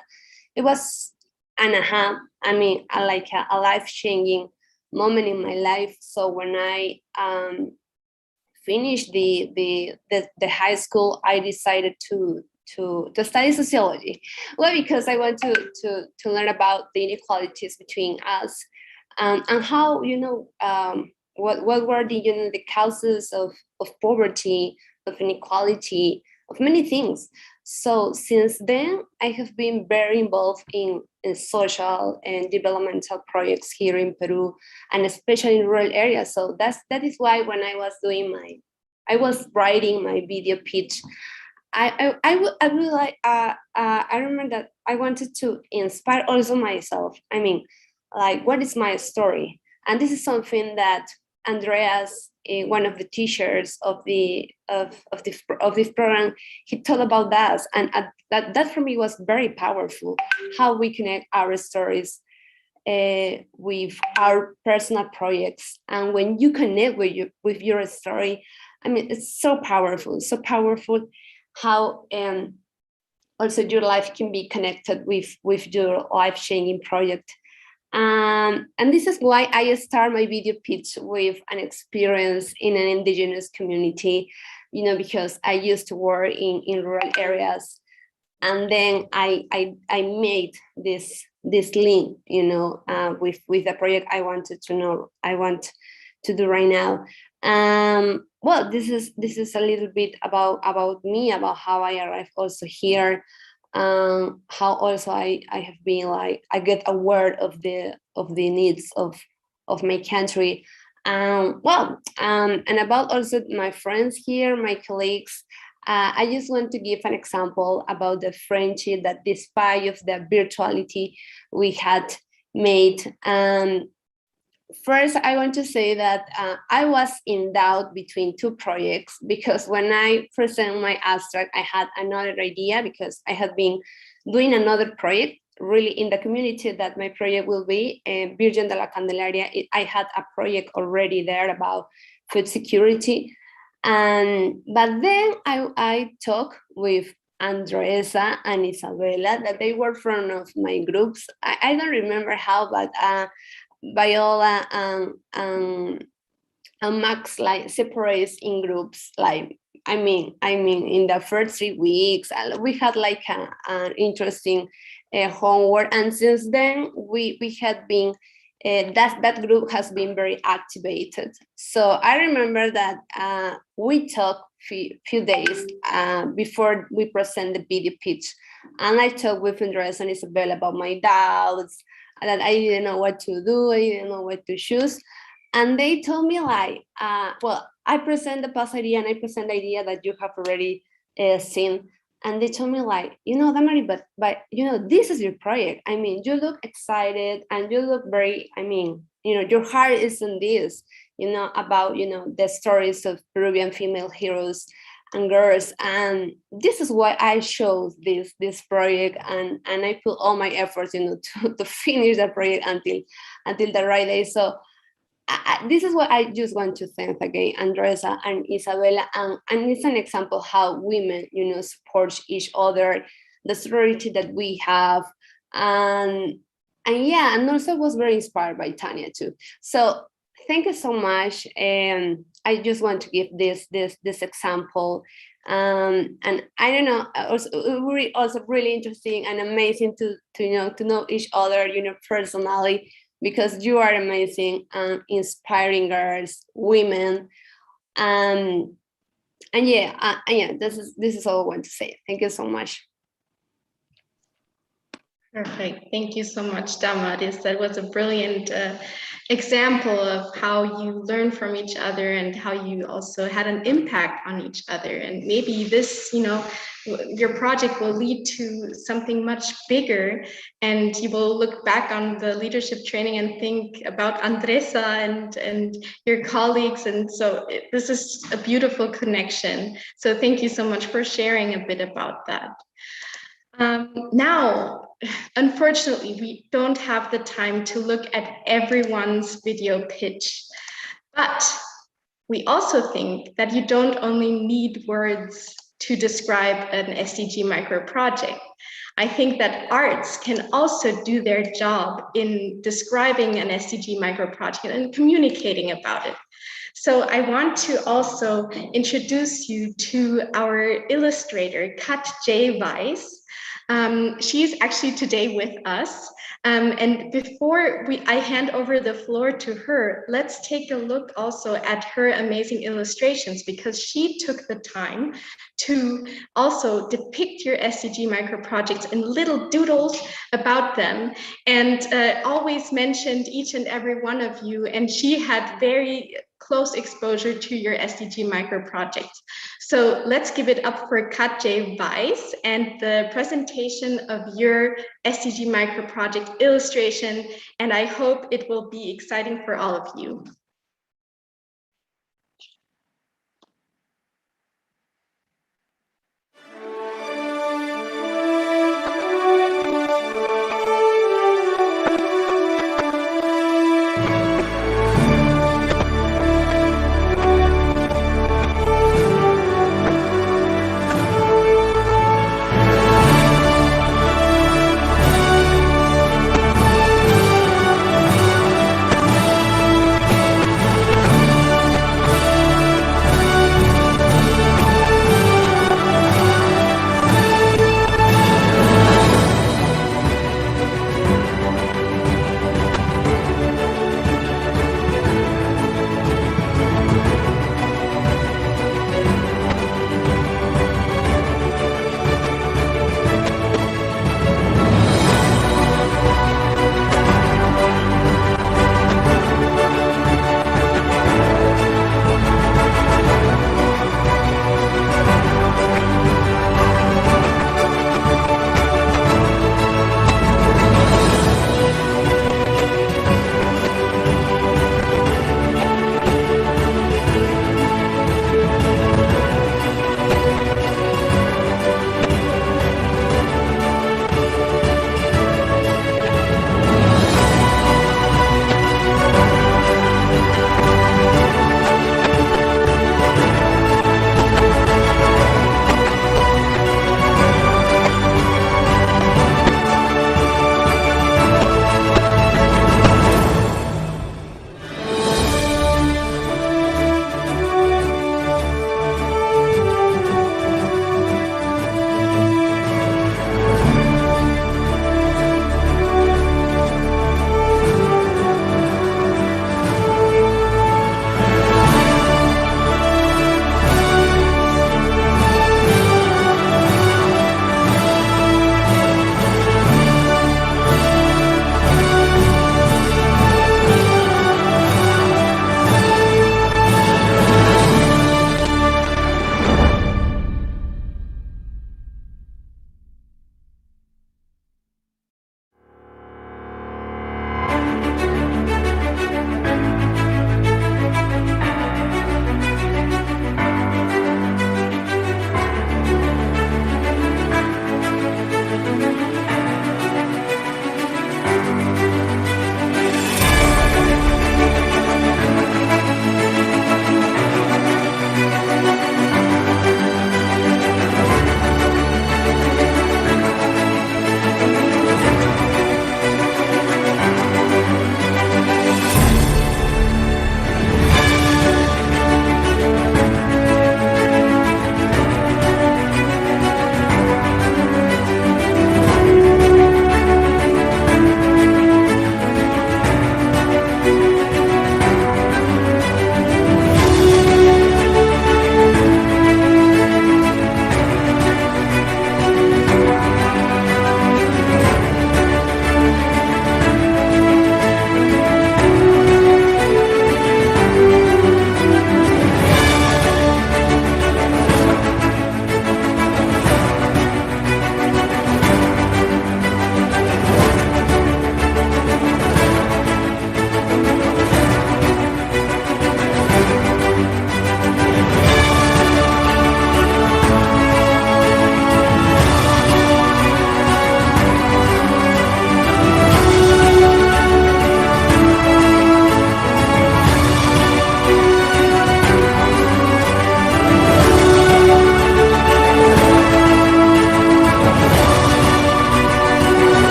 It was an aha. I mean, like a life-changing moment in my life. So when I finished the high school, I decided to study sociology. Well, because I want to learn about the inequalities between us, and how what were the causes of poverty, of inequality, of many things. So since then, I have been very involved in social and developmental projects here in Peru, and especially in rural areas. So that is why when I was doing I was writing my video pitch, I would like, I remember that I wanted to inspire also myself. I mean, like, what is my story? And this is something that Andreas, one of the teachers of this program, he told about that, and that for me was very powerful. How we connect our stories with our personal projects, and when you connect with your story, I mean, it's so powerful, so powerful. How also your life can be connected with your life-changing project. And this is why I start my video pitch with an experience in an indigenous community, you know, because I used to work in rural areas. And then I made this link, you know, with the project I want to do right now. Well, this is a little bit about me, about how I arrived also here. How also I have been like, I get aware of the needs of my country. And about also my friends here, my colleagues. I just want to give an example about the friendship that, despite of the virtuality we had made. First, I want to say that I was in doubt between two projects, because when I presented my abstract, I had another idea, because I had been doing another project really in the community that my project will be, Virgen de la Candelaria. I had a project already there about food security. But then I talked with Andresa and Isabella, that they were from of my groups. I don't remember how, but Viola and Max like separates in groups. Like, I mean, in the first 3 weeks, we had like an interesting homework, and since then we had been. That group has been very activated. So I remember that we talked few days before we present the video pitch, and I talked with Andres and Isabel about my doubts, that I didn't know what to do, I didn't know what to choose, and they told me like, well, I present the past idea and I present the idea that you have already seen. And they told me like, you know, Damari, but you know, this is your project. I mean, you look excited and you look very, I mean, you know, your heart is in this, you know, about, you know, the stories of Peruvian female heroes and girls. And this is why I chose this project, and I put all my efforts, you know, to finish the project until the right day. So this is what I just want to thank again, Andresa and Isabella, and it's an example how women, you know, support each other, the sorority that we have, and yeah, and also was very inspired by Tanya too. So thank you so much, and I just want to give this example, and I don't know, also really interesting and amazing to know each other, you know, personally, because you are amazing and inspiring girls, women, and yeah, this is all I want to say. Thank you so much. Perfect. Thank you so much, Damaris. That was a brilliant example of how you learn from each other and how you also had an impact on each other. And maybe this, you know, your project will lead to something much bigger, and you will look back on the leadership training and think about Andresa and your colleagues. And so this is a beautiful connection. So thank you so much for sharing a bit about that. Now, unfortunately, we don't have the time to look at everyone's video pitch, but we also think that you don't only need words to describe an SDG micro-project. I think that arts can also do their job in describing an SDG micro-project and communicating about it. So I want to also introduce you to our illustrator, Kat J. Weiss. She's actually today with us. And before I hand over the floor to her, let's take a look also at her amazing illustrations, because she took the time to also depict your SDG micro-projects in little doodles about them, and always mentioned each and every one of you. And she had very close exposure to your SDG micro-project. So let's give it up for Katje Weiss and the presentation of your SDG micro-project illustration, and I hope it will be exciting for all of you.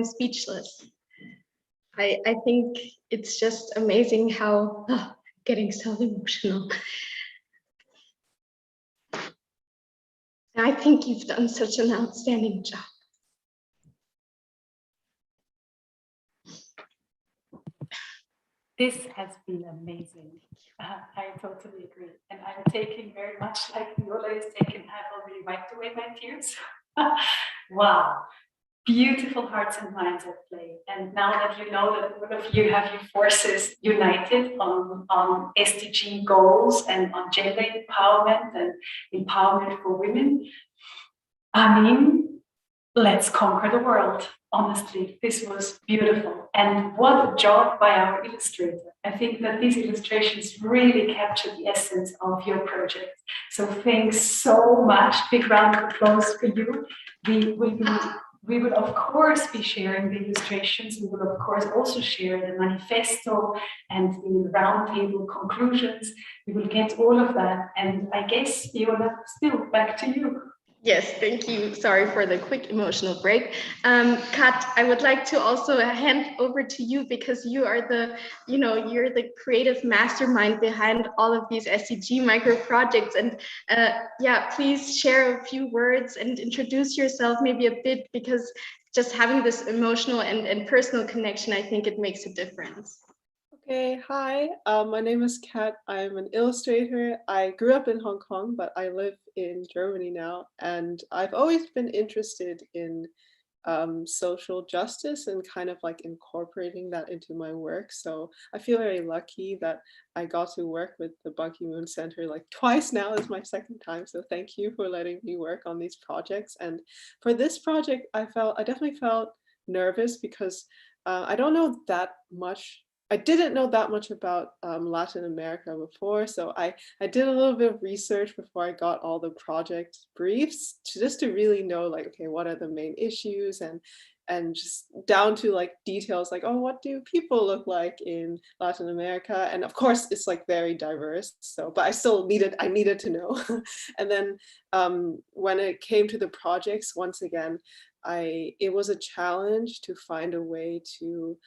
speechless. I think it's just amazing how, getting so emotional. I think you've done such an outstanding job. This has been amazing. I totally agree. And I'm taking very much like Viola is taking, I've already wiped away my tears. Wow. Beautiful hearts and minds at play. And now that you know that all of you have your forces united on SDG goals and on gender empowerment and empowerment for women, I mean, let's conquer the world. Honestly, this was beautiful. And what a job by our illustrator. I think that these illustrations really capture the essence of your project. So thanks so much. Big round of applause for you. We will of course be sharing the illustrations. We will of course also share the manifesto and the roundtable conclusions. We will get all of that. And I guess, Viola, still back to you. Yes, thank you. Sorry for the quick emotional break. Kat, I would like to also hand over to you because you are the, you're the creative mastermind behind all of these SDG micro projects. And yeah, please share a few words and introduce yourself maybe a bit, because just having this emotional and personal connection, I think it makes a difference. Okay, hi, my name is Kat. I'm an illustrator. I grew up in Hong Kong, but I live in Germany now, and I've always been interested in social justice and kind of like incorporating that into my work. So I feel very lucky that I got to work with the Ban Ki-moon Center like twice now. Is my second time. So thank you for letting me work on these projects. And for this project, I definitely felt nervous because I don't know that much. I didn't know that much about Latin America before, so I did a little bit of research before I got all the project briefs just to really know, like, okay, what are the main issues, and just down to like details like, oh, what do people look like in Latin America? And of course, it's like very diverse. So, but I needed to know. And then when it came to the projects, once again, it was a challenge to find a way to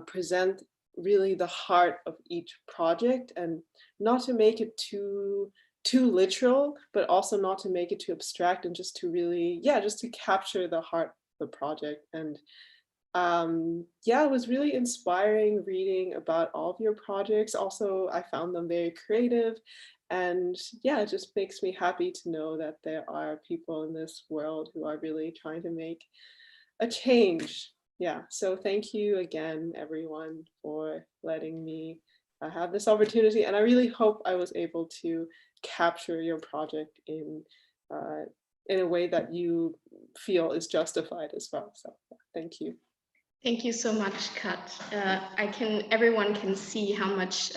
present really the heart of each project, and not to make it too literal, but also not to make it too abstract, and just to really, just to capture the heart of the project. And yeah, it was really inspiring reading about all of your projects. Also, I found them very creative, and yeah, it just makes me happy to know that there are people in this world who are really trying to make a change. Yeah, so thank you again, everyone, for letting me have this opportunity. And I really hope I was able to capture your project in a way that you feel is justified as well. So thank you. Thank you so much, Kat. Everyone can see how much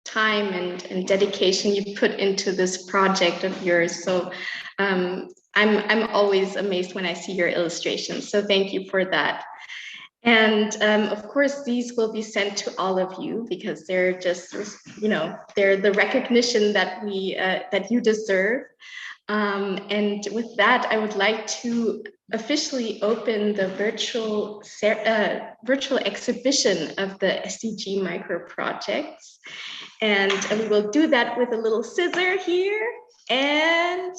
time and dedication you put into this project of yours. So I'm always amazed when I see your illustrations. So thank you for that. And of course, these will be sent to all of you because they're just, they're the recognition that that you deserve. And with that, I would like to officially open the virtual exhibition of the SDG Micro-Projects. And we will do that with a little scissor here. And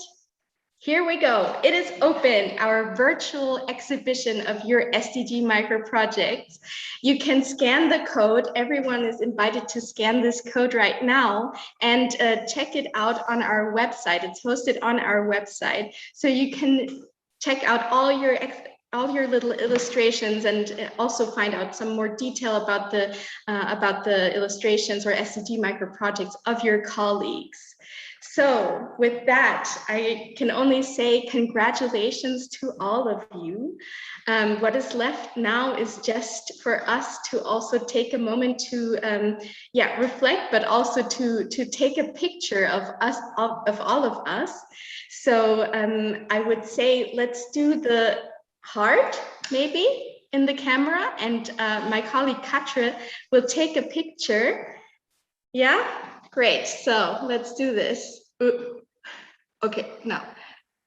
here we go. It is open, our virtual exhibition of your SDG micro-projects. You can scan the code. Everyone is invited to scan this code right now and check it out on our website. It's hosted on our website. So you can check out all your little illustrations and also find out some more detail about the illustrations or SDG micro-projects of your colleagues. So with that, I can only say congratulations to all of you. What is left now is just for us to also take a moment to reflect, but also to take a picture of us, of all of us. So I would say let's do the heart maybe in the camera, and my colleague Katra will take a picture. Yeah, great. So let's do this. Okay, now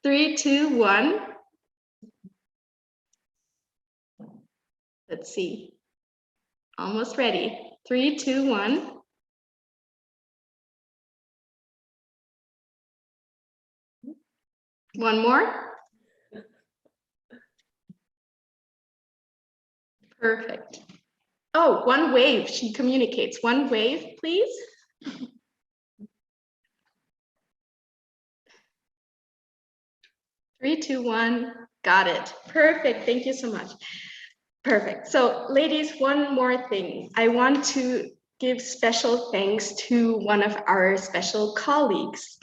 3, 2, 1. Let's see. Almost ready. 3, 2, 1. One more. Perfect. Oh, one wave. She communicates. One wave, please. 3, 2, 1. Got it. Perfect. Thank you so much. Perfect. So, ladies, one more thing. I want to give special thanks to one of our special colleagues.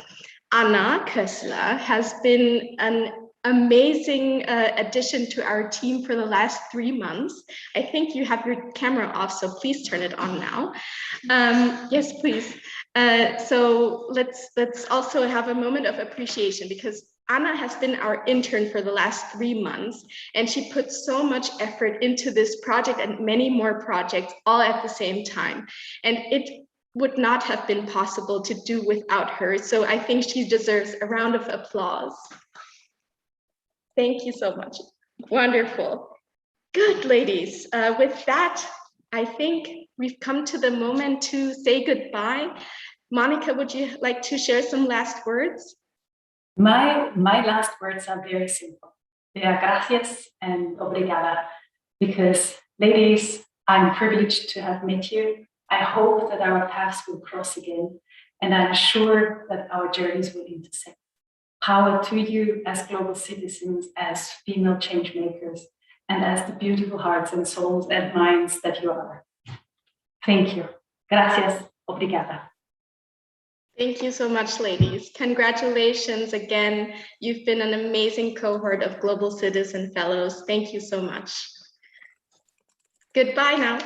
Anna Kössler has been an amazing addition to our team for the last 3 months. I think you have your camera off, so please turn it on now. Yes, please. So let's also have a moment of appreciation, because Anna has been our intern for the last 3 months, and she put so much effort into this project and many more projects all at the same time. And it would not have been possible to do without her. So I think she deserves a round of applause. Thank you so much. Wonderful. Good, ladies. With that, I think we've come to the moment to say goodbye. Monika, would you like to share some last words? My last words are very simple. They are gracias and obrigada, because ladies, I'm privileged to have met you. I hope that our paths will cross again, and I'm sure that our journeys will intersect. Power to you as global citizens, as female change makers, and as the beautiful hearts and souls and minds that you are. Thank you. Gracias, obrigada. Thank you so much, ladies. Congratulations again. You've been an amazing cohort of Global Citizen Fellows. Thank you so much. Goodbye now.